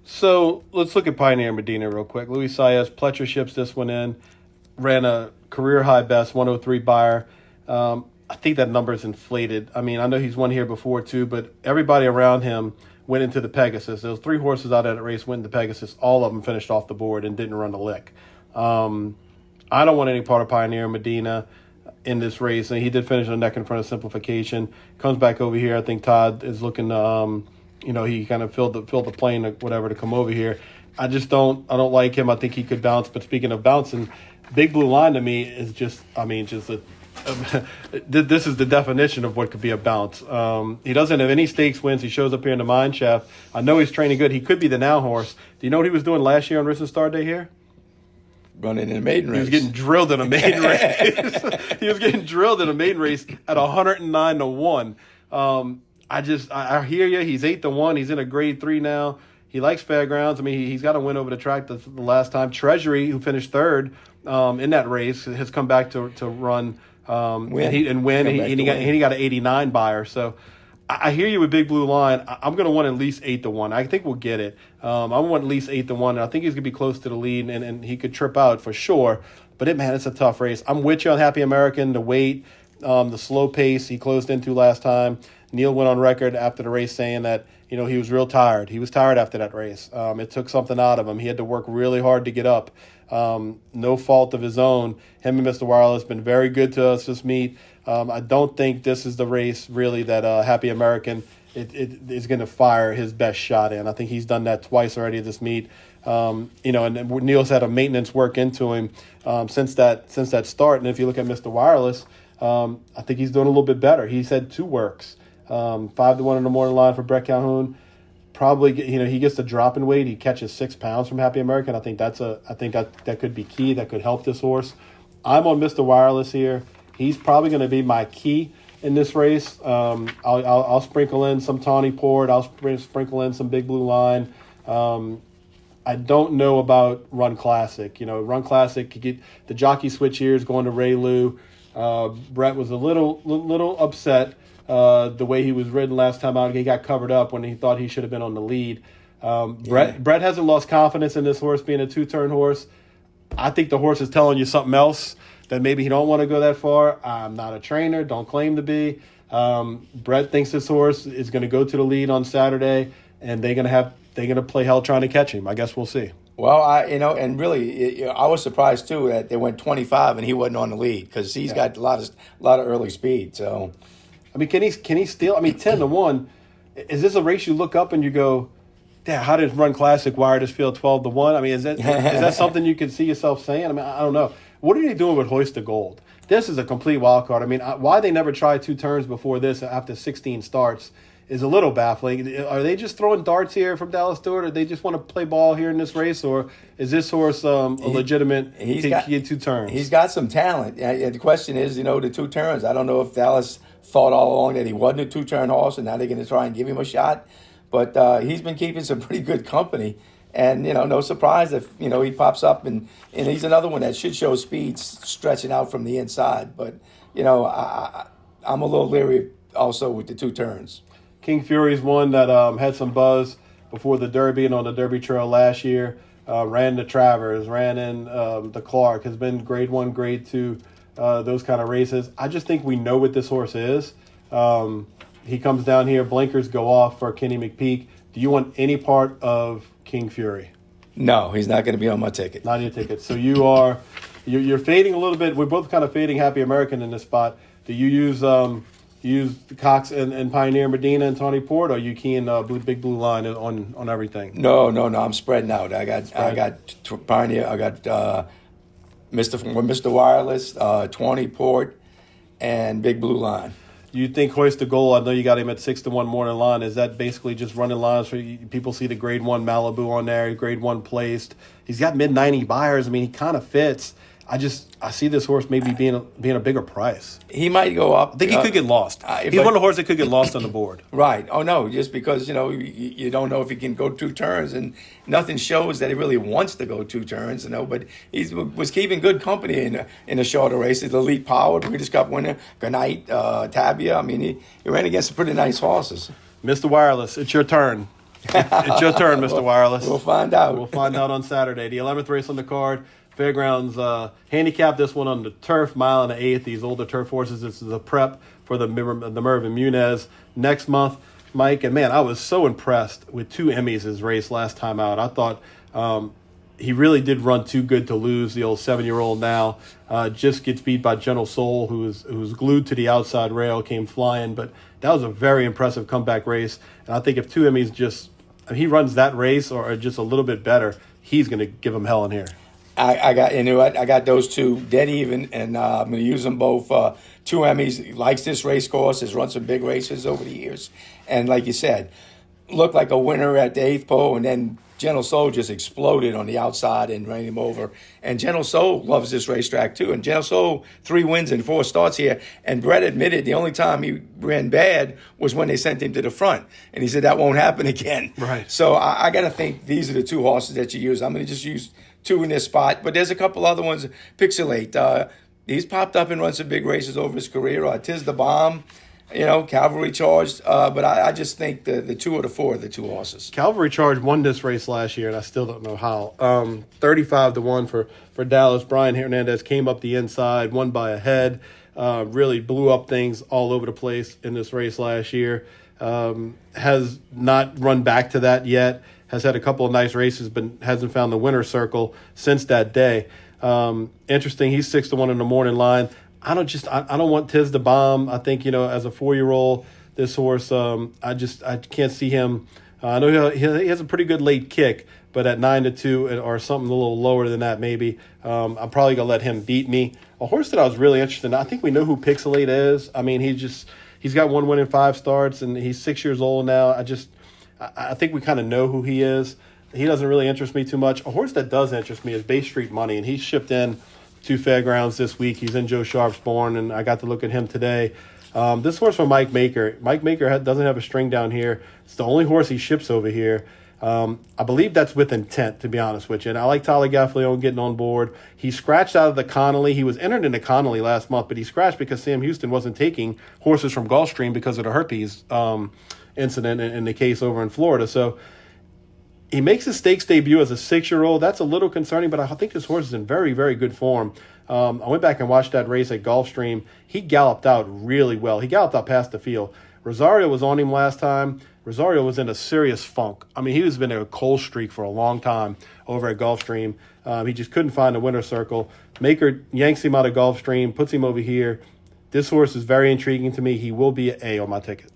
So let's look at Pioneer Medina real quick. Luis Saez, Pletcher ships this one in, ran a career high best, 103 buyer. I think that number is inflated. I know he's won here before too, but everybody around him went into the Pegasus. There was 3 horses out at that race, went into Pegasus. All of them finished off the board and didn't run a lick. I don't want any part of Pioneer Medina in this race. And he did finish on the neck in front of Simplification. Comes back over here. I think Todd is looking to, he kind of filled the plane or whatever to come over here. I don't like him. I think he could bounce. But speaking of bouncing, Big Blue Line to me is just this is the definition of what could be a bounce. He doesn't have any stakes wins. He shows up here in the Mine Shaft. I know he's training good. He could be the now horse. Do you know what he was doing last year on Rissa Star Day here? Running in a maiden race. He was getting drilled in a maiden race. He was getting drilled in a maiden race at 109-1. I hear you. He's 8-1. He's in a grade 3 now. He likes fairgrounds. He's got to win over the track the last time. Treasury, who finished 3rd in that race, has come back to run win. He got an 89 buyer. So I hear you with Big Blue Line. I'm going to want at least 8-1. I think we'll get it. I want at least 8-1. And I think he's going to be close to the lead, and he could trip out for sure. But it's a tough race. I'm with you on Happy American. The weight, the slow pace he closed into last time. Neil went on record after the race saying that he was real tired. He was tired after that race. It took something out of him. He had to work really hard to get up. No fault of his own. Him and Mr. Wireless been very good to us this meet. I don't think this is the race really that Happy American it is going to fire his best shot in. I think he's done that twice already this meet. And Neil's had a maintenance work into him since that start. And if you look at Mr. Wireless, I think he's doing a little bit better. He's had 2 works. 5-1 in the morning line for Brett Calhoun. Probably, he gets the drop in weight. He catches 6 pounds from Happy American. I think that could be key. That could help this horse. I'm on Mr. Wireless here. He's probably going to be my key in this race. I'll sprinkle in some Tawny Port. I'll sprinkle in some Big Blue Line. I don't know about Run Classic. Run Classic could get the jockey switch here is going to Ray Lou. Brett was a little upset. The way he was ridden last time out, he got covered up when he thought he should have been on the lead. Brett hasn't lost confidence in this horse being a 2-turn horse. I think the horse is telling you something else, that maybe he don't want to go that far. I'm not a trainer, don't claim to be. Brett thinks this horse is going to go to the lead on Saturday, and they're going to play hell trying to catch him. I guess we'll see. Well, and really, I was surprised too that they went 25 and he wasn't on the lead because he's got a lot of early speed. So. Can he steal? 10-1. Is this a race you look up and you go, "Damn, how did Run Classic wire this field 12-1?" Is that something you can see yourself saying? I don't know. What are they doing with Hoist to Gold? This is a complete wild card. Why they never tried 2 turns before this after 16 starts is a little baffling. Are they just throwing darts here from Dallas Stewart, or they just want to play ball here in this race, or is this horse a legitimate? He get 2 turns. He's got some talent. The question is, the 2 turns. I don't know if Dallas thought all along that he wasn't a 2-turn horse, and now they're going to try and give him a shot. But he's been keeping some pretty good company, and no surprise if he pops up and he's another one that should show speed stretching out from the inside. But I'm a little leery also with the 2 turns. King Fury's one that had some buzz before the Derby and on the Derby Trail last year. Ran the Travers, ran in the Clark, has been grade 1, grade 2. Those kind of races. I just think we know what this horse is. He comes down here, blinkers go off for Kenny McPeak. Do you want any part of King Fury? No, he's not going to be on my ticket. Not on your ticket. So you're fading a little bit. We're both kind of fading Happy American in this spot. Do you use You use Cox and Pioneer Medina and Tawny Port, or are you keying Big Blue Line on everything? No. I'm spreading out. I got Pioneer. I got Mr. Wireless, Tawny Port, and Big Blue Line. You think Hoist the Goal? I know you got him at 6-1 morning line. Is that basically just running lines for people? See the Grade 1 Malibu on there, Grade 1 placed. He's got mid-90 buyers. I mean, he kind of fits. I see this horse maybe being a bigger price. He might go up. I think he could get lost. He's one of the horses that could get lost on the board. Right. Oh, no, just because, you don't know if he can go 2 turns, and nothing shows that he really wants to go 2 turns, but he was keeping good company in the shorter races. Elite Power, Breeders' Cup winner, Goodnight, Tabia. I mean, he ran against some pretty nice horses. Mr. Wireless, it's your turn. It's your turn, Mr. Wireless. We'll find out. We'll find out on Saturday. The 11th race on the card. Fairgrounds handicap this one on the turf, mile and an eighth. These older turf horses. This is a prep for the Mervyn Muniz next month, Mike. And man, I was so impressed with 2 Emmys his race last time out. I thought he really did run too good to lose. The old 7-year-old now just gets beat by Gentle Soul, who's glued to the outside rail, came flying. But that was a very impressive comeback race. And I think if 2 Emmys he runs that race or just a little bit better, he's going to give him hell in here. I got those 2 dead even, and I'm going to use them both. 2 Emmys. He likes this race course. Has run some big races over the years, and like you said, looked like a winner at the 8th pole, and then Gentle Soul just exploded on the outside and ran him over. And Gentle Soul loves this racetrack too. And Gentle Soul 3 wins and 4 starts here. And Brett admitted the only time he ran bad was when they sent him to the front, and he said that won't happen again. Right. So I got to think these are the 2 horses that you use. I'm going to just use 2 in this spot, but there's a couple other ones. Pixelate, he's popped up and run some big races over his career. Tis the Bomb, Cavalry Charge. But I just think the 2 or the 4 are the 2 horses. Cavalry Charge won this race last year, and I still don't know how. 35-1 for Dallas. Brian Hernandez came up the inside, won by a head. Really blew up things all over the place in this race last year. Has not run back to that yet. Has had a couple of nice races, but hasn't found the winner's circle since that day. Interesting. He's 6-1 in the morning line. I don't want Tis the Bomb. I think, as a 4-year-old, this horse, I can't see him. I know he has a pretty good late kick, but at 9-2 or something a little lower than that, maybe, I'm probably going to let him beat me. A horse that I was really interested in, I think we know who Pixelate is. I mean, he's got 1 win in 5 starts, and he's 6 years old now. I think we kind of know who he is. He doesn't really interest me too much. A horse that does interest me is Bay Street Money, and he's shipped in to Fairgrounds this week. He's in Joe Sharp's barn, and I got to look at him today. This horse from Mike Maker. Mike Maker doesn't have a string down here. It's the only horse he ships over here. I believe that's with intent, to be honest with you. And I like Tyler Gaffleone getting on board. He scratched out of the Connolly. He was entered into Connolly last month, but he scratched because Sam Houston wasn't taking horses from Gulfstream because of the herpes incident in the case over in Florida. So he makes his stakes debut as a 6-year-old. That's a little concerning, but I think this horse is in very, very good form. I went back and watched that race at Gulfstream. He galloped out really well. He galloped out past the field. Rosario was on him last time. Rosario was in a serious funk. I mean, he's been in a cold streak for a long time over at Gulfstream. He just couldn't find the winner's circle. Maker yanks him out of Gulfstream, puts him over here. This horse is very intriguing to me. He will be an A on my ticket.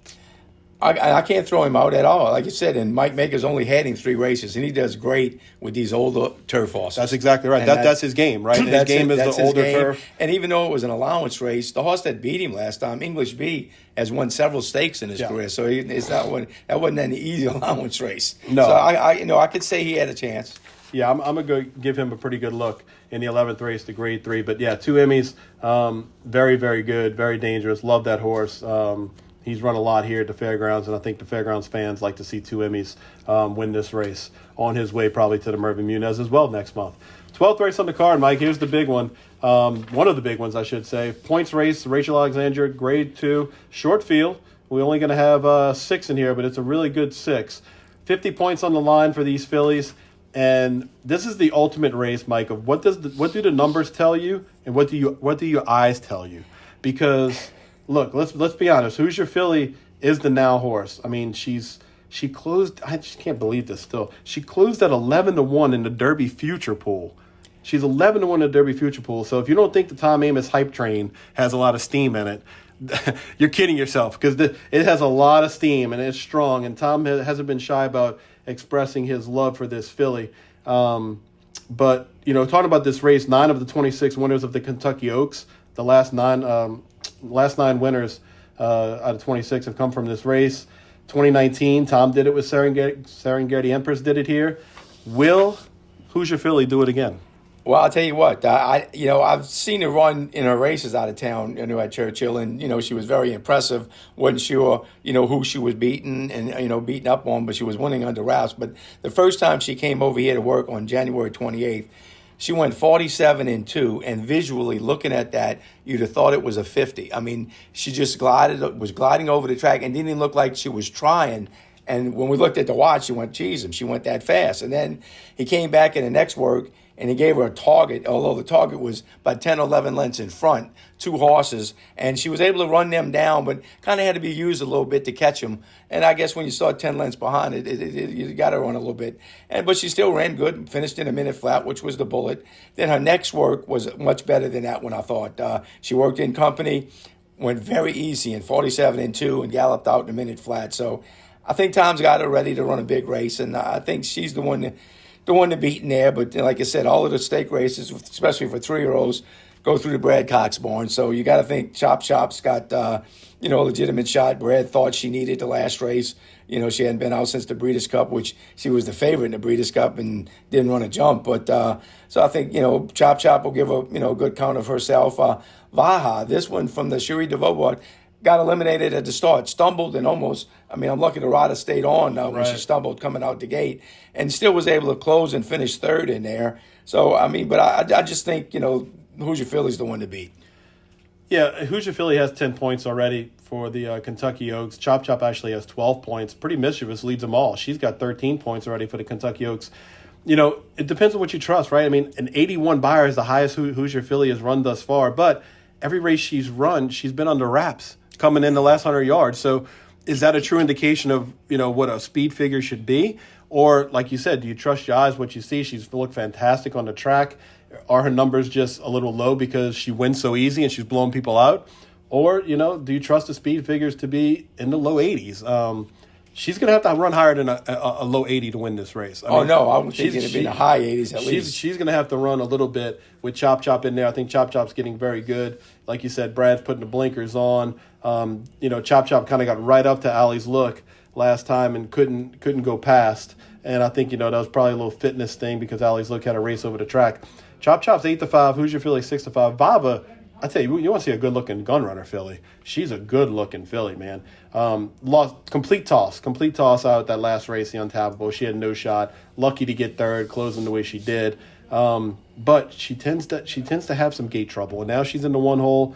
I can't throw him out at all. Like you said, and Mike Maker's only heading 3 races, and he does great with these older turf horses. That's exactly right. That's his game, right? His game is the older turf. And even though it was an allowance race, the horse that beat him last time, English B, has won several stakes in his career. So that wasn't an easy allowance race. No. So I could say he had a chance. Yeah, I'm going to go give him a pretty good look in the 11th race, the Grade 3. But, yeah, 2 Emmys, very, very good, very dangerous. Love that horse. He's run a lot here at the Fairgrounds, and I think the Fairgrounds fans like to see 2 Emmys win this race on his way probably to the Mervyn Muniz as well next month. 12th race on the card, Mike. Here's the big one. One of the big ones, I should say. Points race, Rachel Alexandra, Grade 2, short field. We're only going to have 6 in here, but it's a really good 6. 50 points on the line for these fillies. And this is the ultimate race, Mike, of what do the numbers tell you and what do your eyes tell you? Because look, let's be honest. Hoosier Philly is the now horse. I mean, she closed. I just can't believe this. Still, she closed at 11-1 in the Derby Future Pool. She's 11-1 in the Derby Future Pool. So if you don't think the Tom Amoss hype train has a lot of steam in it, you're kidding yourself, because it has a lot of steam and it's strong. And Tom hasn't been shy about expressing his love for this filly. But, talking about this race, 9 of the 26 winners of the Kentucky Oaks, the last nine winners out of 26 have come from this race. 2019, Tom did it with Serengeti Empress did it here. Will Hoosier Philly do it again? Well, I'll tell you what, I've seen her run in her races out of town, at Churchill, and, she was very impressive. Wasn't sure, who she was beating and, beating up on, but she was winning under wraps. But the first time she came over here to work on January 28th, she went 47-2, and visually looking at that, you'd have thought it was a 50. I mean, she just was gliding over the track and didn't even look like she was trying. And when we looked at the watch, she went, geez, she went that fast. And then he came back in the next work, and he gave her a target, although the target was about 10 or 11 lengths in front, 2 horses, and she was able to run them down, but kind of had to be used a little bit to catch them. And I guess when you start 10 lengths behind you got to run a little bit. But she still ran good, finished in a minute flat, which was the bullet. Then her next work was much better than that one, I thought. She worked in company, went very easy in 47-2, and galloped out in a minute flat. So I think Tom's got her ready to run a big race, and I think she's the one to beat in there. But like I said, all of the stake races, especially for 3-year-olds, go through the Brad Cox barn. So you got to think Chop Chop's got, a legitimate shot. Brad thought she needed the last race. She hadn't been out since the Breeders' Cup, which she was the favorite in the Breeders' Cup and didn't run a jump. But so I think, Chop Chop will give a good count of herself. Vaha, this one from the Cherie DeVoe, got eliminated at the start, stumbled and almost, I'm lucky the rider stayed on when she stumbled coming out the gate and still was able to close and finish third in there. So, but I just think, Hoosier Philly's the one to beat. Yeah, Hoosier Philly has 10 points already for the Kentucky Oaks. Chop Chop actually has 12 points. Pretty mischievous, leads them all. She's got 13 points already for the Kentucky Oaks. It depends on what you trust, right? An 81 Beyer is the highest Hoosier Philly has run thus far, but every race she's run, she's been under wraps coming in the last 100 yards. So is that a true indication of, what a speed figure should be? Or, like you said, do you trust your eyes, what you see? She's looked fantastic on the track. Are her numbers just a little low because she wins so easy and she's blowing people out? Or, do you trust the speed figures to be in the low 80s? She's going to have to run higher than a low 80 to win this race. I would think it'd be in the high 80s at least. She's going to have to run a little bit with Chop Chop in there. I think Chop Chop's getting very good. Like you said, Brad's putting the blinkers on. Chop Chop kind of got right up to Allie's Look last time and couldn't go past. And I think, that was probably a little fitness thing because Allie's Look had a race over the track. Chop Chop's 8-5, Hoosier Philly 6-5. Bava, I tell you, you want to see a good-looking gun runner filly. She's a good-looking filly, man. Lost complete toss out that last race, the Untappable. She had no shot. Lucky to get third, closing the way she did. But she tends to have some gate trouble, and now she's in the one hole.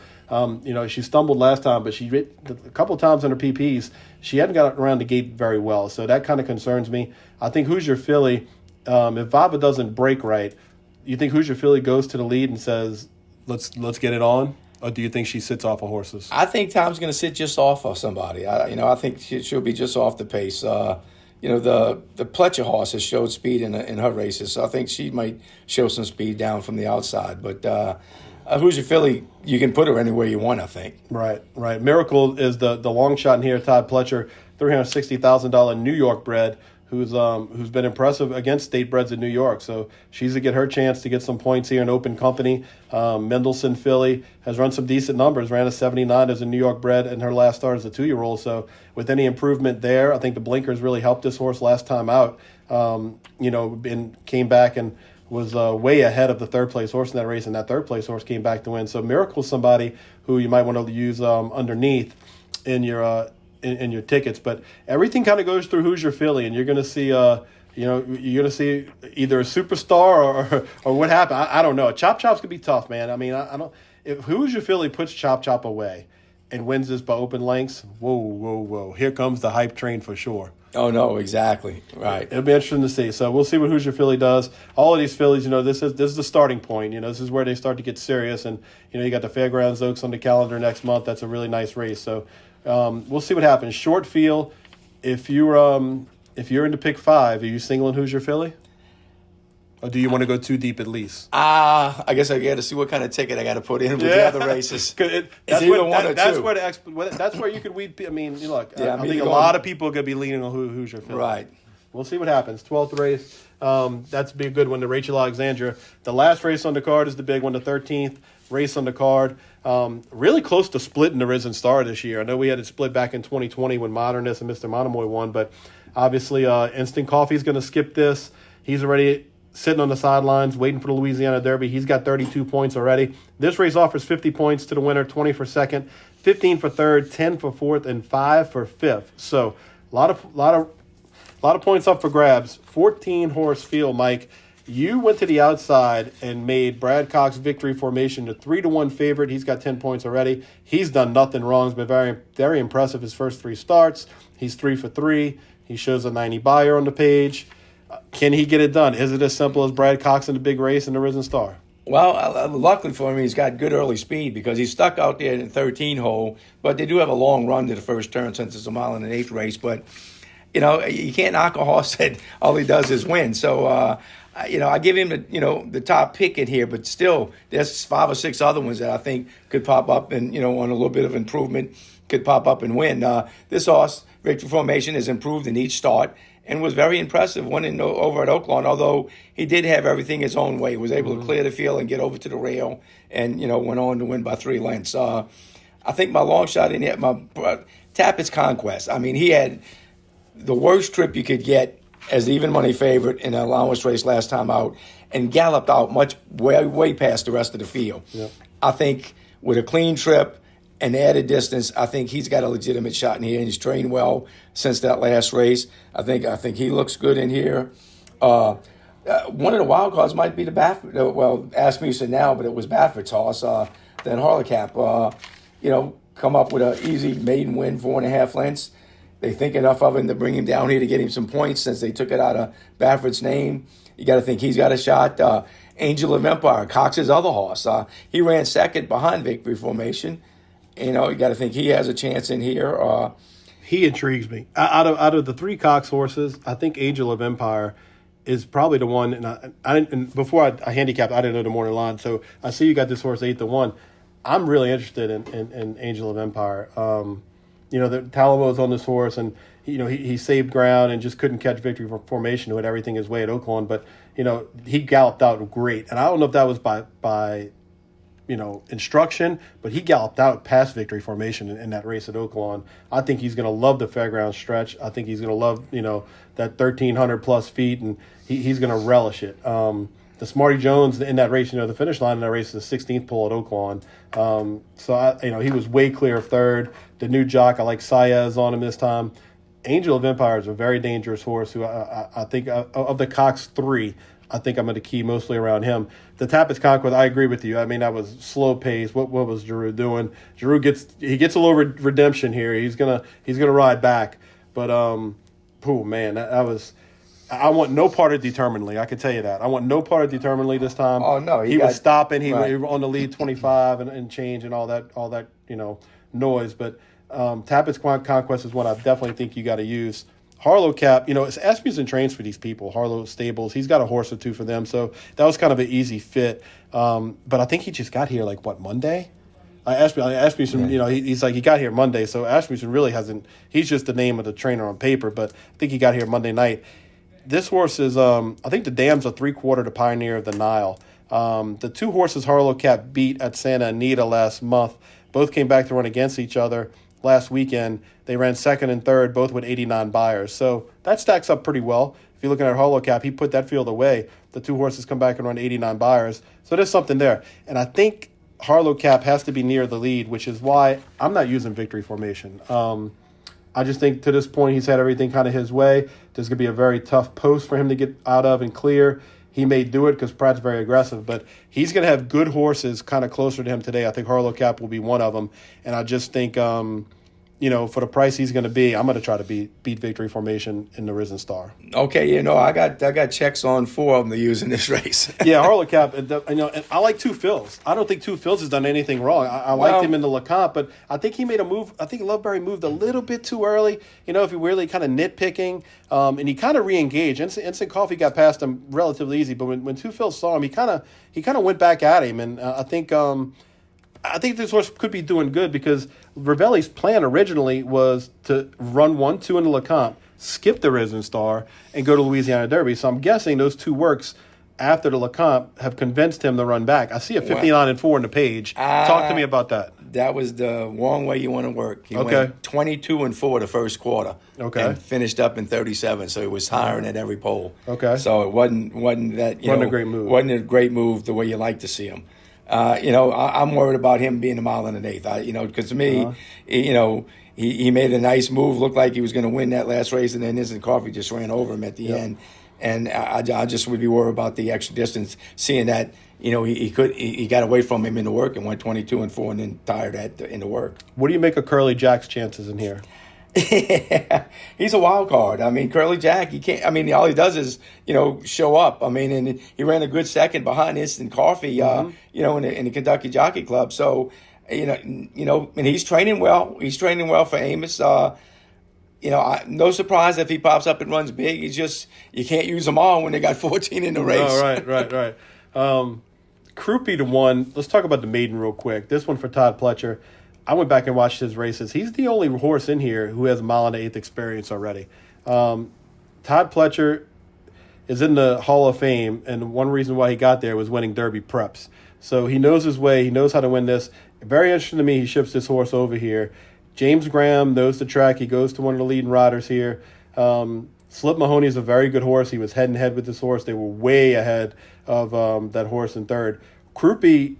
She stumbled last time, but a couple of times in her PPs, she hadn't got around the gate very well. So that kind of concerns me. I think Hoosier Philly, if Bava doesn't break right, you think Hoosier Philly goes to the lead and says, let's get it on? Or do you think she sits off of horses? I think Tom's going to sit just off of somebody. I think she'll be just off the pace. The Pletcher horse has showed speed in her races, so I think she might show some speed down from the outside. But Hoosier Philly, you can put her anywhere you want, I think. Right. Miracle is the long shot in here. Todd Pletcher, $360,000 New York bred, who's been impressive against state breds in New York. So she's to get her chance to get some points here in open company. Mendelssohn filly has run some decent numbers, ran a 79 as a New York bred in her last start as a 2-year-old. So with any improvement there, I think the blinkers really helped this horse last time out, and came back and was way ahead of the third-place horse in that race, and that third-place horse came back to win. So Miracle's somebody who you might want to use underneath in your in your tickets, but everything kind of goes through Hoosier Philly, and you're going to see, you're going to see either a superstar or what happened. I don't know. Chop Chop's going to be tough, man. I don't. If Hoosier Philly puts Chop Chop away and wins this by open lengths, whoa, here comes the hype train for sure. Oh no, exactly right. It'll be interesting to see. So we'll see what Hoosier Philly does. All of these fillies, this is the starting point. This is where they start to get serious, and you got the Fairgrounds Oaks on the calendar next month. That's a really nice race. So. We'll see what happens. Short field. If you're into pick 5, are you singling Hoosier Philly? Or do you want to go too deep at least? I guess I got to see what kind of ticket I got to put in with the other races. That's where you could weed. I mean, look, I think a lot of people are going to be leaning on Hoosier Philly. Right. We'll see what happens. 12th race. That's be a good one to Rachel Alexandra. The last race on the card is the big one, the 13th race on the card. Really close to splitting the Risen Star this year. I know we had it split back in 2020 when Modernist and Mr. Monomoy won, but obviously Instant Coffee's going to skip this. He's already sitting on the sidelines waiting for the Louisiana Derby. He's got 32 points already. This race offers 50 points to the winner, 20 for second, 15 for third, 10 for fourth, and 5 for fifth. So a lot of points up for grabs. 14-horse field, Mike. You went to the outside and made Brad Cox victory formation the 3-1 favorite. He's got 10 points already. He's done nothing wrong. He's been very, very impressive his first 3 starts. He's 3 for 3. He shows a 90 buyer on the page. Can he get it done? Is it as simple as Brad Cox in the big race and the Risen Star? Well, luckily for him, he's got good early speed because he's stuck out there in the 13 hole. But they do have a long run to the first turn since it's a 1.125 race. But, you can't knock a horse that all he does is win. So, I give him the top pick in here. But still, there's 5 or 6 other ones that I think could pop up and, on a little bit of improvement, could pop up and win. This horse, Victory Formation, has improved in each start and was very impressive winning over at Oaklawn, although he did have everything his own way. He was able to clear the field and get over to the rail and, went on to win by 3 lengths. I think my long shot in here, my Tappett's Conquest. I mean, he had the worst trip you could get as the even money favorite in an allowance race last time out and galloped out way past the rest of the field. Yep. I think with a clean trip and added distance, I think he's got a legitimate shot in here, and he's trained well since that last race. I think he looks good in here. One of the wild cards might be the Baffert. Well, Asmussen now, but it was Baffert's horse. Then Harlecap, come up with an easy maiden win, 4.5 lengths. They think enough of him to bring him down here to get him some points since they took it out of Baffert's name. You got to think he's got a shot. Angel of Empire, Cox's other horse. He ran second behind Victory Formation. You got to think he has a chance in here. He intrigues me. Out of the 3 Cox horses, I think Angel of Empire is probably the one. And before I handicapped, I didn't know the morning line. So I see you got this horse 8-1. I'm really interested in Angel of Empire. The Talamo's on this horse, and he saved ground and just couldn't catch Victory Formation, who had everything his way at Oaklawn. But he galloped out great, and I don't know if that was by instruction, but he galloped out past Victory Formation in that race at Oaklawn. I think he's going to love the fairground stretch. I think he's going to love, that 1,300 plus feet, and he's going to relish it. The Smarty Jones in that race, the finish line in that race is the 16th pole at Oaklawn. He was way clear of third. The new jock, I like Saez on him this time. Angel of Empire is a very dangerous horse who I think of the Cox 3, I think I'm going to key mostly around him. The Tappett's Conquest, I agree with you. I mean, that was slow pace. What was Giroux doing? Giroux gets a little redemption here. He's gonna ride back. But man, that was. I want no part of Determinedly. I can tell you that. I want no part of Determinedly this time. Oh no, he was stopping. He was on the lead 25 and change and all that noise. But Tappett's Conquest is one I definitely think you got to use. Harlow Cap, it's Asmussen trains for these people. Harlow Stables, he's got a horse or 2 for them, so that was kind of an easy fit. But I think he just got here Monday. Asmussen, he's like he got here Monday, so Asmussen really hasn't. He's just the name of the trainer on paper, but I think he got here Monday night. This horse is, I think the dam's a 3/4 to Pioneer of the Nile. The 2 horses Harlow Cap beat at Santa Anita last month both came back to run against each other last weekend. They ran second and third, both with 89 buyers. So that stacks up pretty well. If you're looking at Harlow Cap, he put that field away. The 2 horses come back and run 89 buyers. So there's something there. And I think Harlow Cap has to be near the lead, which is why I'm not using Victory Formation. I just think to this point he's had everything kind of his way. There's going to be a very tough post for him to get out of and clear. He may do it because Pratt's very aggressive, but he's going to have good horses kind of closer to him today. I think Harlow Cap will be one of them. And I just think for the price he's going to be, I'm going to try to beat Victory Formation in the Risen Star. Okay, I got checks on 4 of them to use in this race. Yeah, Harlecap, and I like Two Phils. I don't think Two Phils has done anything wrong. I liked him in the LeCompte, but I think he made a move. I think Loveberry moved a little bit too early. If you're really kind of nitpicking, and he kind of re-engaged. Instant Coffee got past him relatively easy, but when Two Phils saw him, he kind of went back at him, and I think this horse could be doing good because Ravelli's plan originally was to run 1-2 in the LeCompte, skip the Risen Star, and go to Louisiana Derby. So I'm guessing those 2 works after the LeCompte have convinced him to run back. I see a 59-4 in the page. Talk to me about that. That was the wrong way you want to work. He went 22-4 the first quarter. Okay. And finished up in 37, so he was hiring at every pole. Okay. So it wasn't that a great move. Wasn't a great move the way you like to see him. I'm worried about him being a mile and an eighth. Because to me, he made a nice move, looked like he was going to win that last race, and then Instant Coffee just ran over him at the end. And I just would be worried about the extra distance, seeing that he got away from him in the work and went 22-4, and then tired in the work. What do you make of Curly Jack's chances in here? He's a wild card. I mean, Curly Jack, he can't. I mean, all he does is show up. I mean, and he ran a good second behind Instant Coffee, in the Kentucky Jockey Club. So, and he's training well. He's training well for Amos. No surprise if he pops up and runs big. He's just, you can't use them all when they got 14 in the race. Oh, right. Crouppy to 1. Let's talk about the maiden real quick. This one for Todd Pletcher. I went back and watched his races. He's the only horse in here who has a mile and an eighth experience already. Todd Pletcher is in the Hall of Fame, and one reason why he got there was winning Derby preps. So he knows his way. He knows how to win this. Very interesting to me, he ships this horse over here. James Graham knows the track. He goes to one of the leading riders here. Slip Mahoney is a very good horse. He was head and head with this horse. They were way ahead of that horse in third. Crouppy,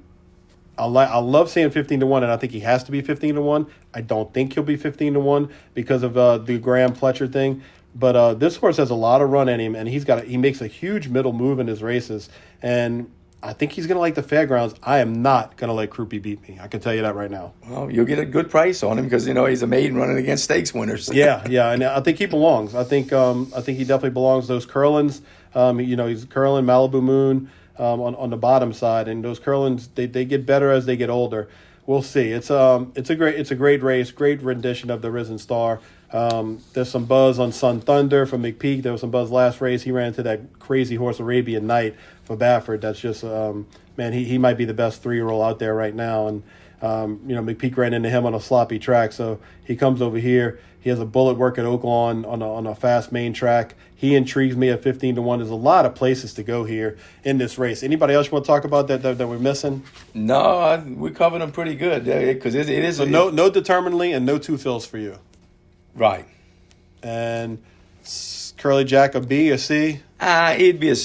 I love seeing 15-1, and I think he has to be 15-1. I don't think he'll be 15-1 because of the Graham Pletcher thing. But this horse has a lot of run in him, and he makes a huge middle move in his races. And I think he's going to like the fairgrounds. I am not going to let Crouppy beat me. I can tell you that right now. Well, you'll get a good price on him because he's a maiden running against stakes winners. yeah, and I think he belongs. I think he definitely belongs. Those Curlins, he's Curlin, Malibu Moon. On the bottom side, and those Curlins they get better as they get older. We'll see. It's a great race, great rendition of the Risen Star. There's some buzz on Sun Thunder from McPeak. There was some buzz last race. He ran into that crazy horse Arabian Night for Baffert. That's just he might be the best 3-year-old out there right now. And McPeak ran into him on a sloppy track, so he comes over here. He has a bullet work at Oaklawn on a fast main track. He intrigues me at 15-1. There's a lot of places to go here in this race. Anybody else you want to talk about that we're missing? No, we covered them pretty good because it is. So no Determinedly and no Two Phils for you. Right. And Curly Jack, a B, a C? He'd be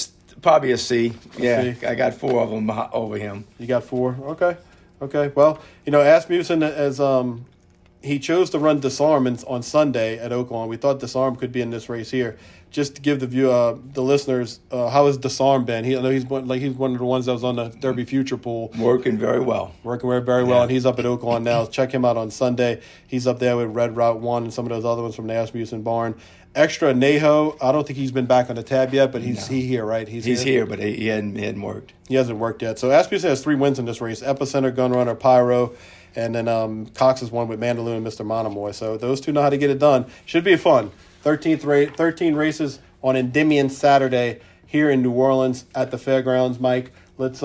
probably a C. Yeah, I got 4 of them over him. You got 4? Okay. Well, Asmussen, as he chose to run Disarm on Sunday at Oaklawn. We thought Disarm could be in this race here. Just to give the listeners, how has Disarm been? I know he's one of the ones that was on the Derby Future pool. Working very well, and he's up at Oaklawn now. Check him out on Sunday. He's up there with Red Route 1 and some of those other ones from the Asmussen barn. Extra Neho, I don't think he's been back on the tab yet, but he's here, right? He's here, but he hadn't worked. He hasn't worked yet. So Asmussen has 3 wins in this race: Epicenter, Gunrunner, Pyro, and then Cox has won with Mandaloo and Mr. Monomoy. So those 2 know how to get it done. Should be fun. 13 races on Endymion Saturday here in New Orleans at the fairgrounds. Mike, let's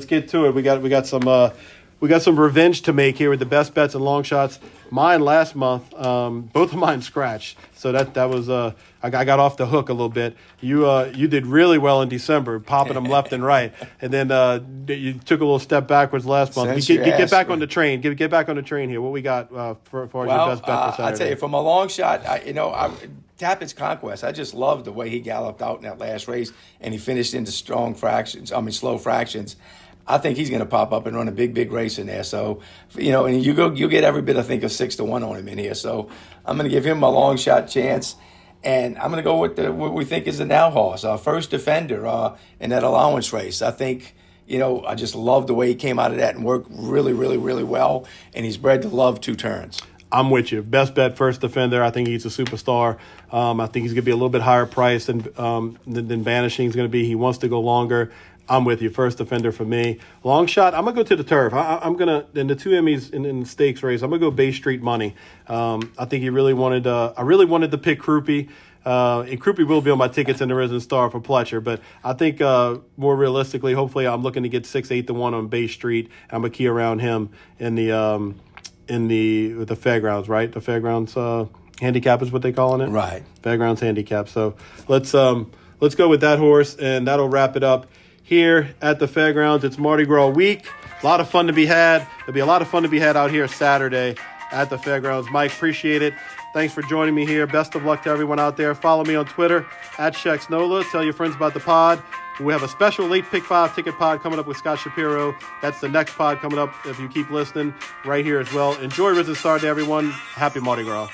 get to it. We got some revenge to make here with the best bets and long shots. Mine last month, both of mine scratched, so that was I got off the hook a little bit. You did really well in December, popping them left and right, and then you took a little step backwards last month. Get back on the train. Get back on the train here. What we got for your best bet for Saturday? I tell you, from a long shot, Tappett's Conquest. I just loved the way he galloped out in that last race, and he finished into slow fractions. I think he's going to pop up and run a big race in there. So, and you get every bit, I think, of 6-1 on him in here. So I'm going to give him a long shot chance. And I'm going to go with what we think is the Now horse, our first defender in that allowance race. I think, I just love the way he came out of that and worked really, really, really well. And he's bred to love 2 turns. I'm with you. Best bet, First Defender. I think he's a superstar. I think he's going to be a little bit higher priced than Vanishing is going to be. He wants to go longer. I'm with you. First Defender for me. Long shot, I'm going to go to the turf. I'm going to, in the two Emmys in the stakes race, I'm going to go Bay Street money. I think he really wanted, I really wanted to pick Krupe. And Krupe will be on my tickets in the Risen Star for Pletcher. But I think more realistically, hopefully I'm looking to get 6-8 to 1 on Bay Street. I'm going to key around him in the fairgrounds, right? The fairgrounds handicap is what they calling it, right? Fairgrounds handicap. So let's go with that horse, and that'll wrap it up here at the fairgrounds. It's Mardi Gras week. A lot of fun to be had. There'll be a lot of fun to be had out here Saturday at the fairgrounds. Mike, appreciate it. Thanks for joining me here. Best of luck to everyone out there. Follow me on Twitter at Schexnayder. Tell your friends about the pod. We have a special late pick 5 ticket pod coming up with Scott Shapiro. That's the next pod coming up if you keep listening right here as well. Enjoy Risen Star Day, everyone. Happy Mardi Gras.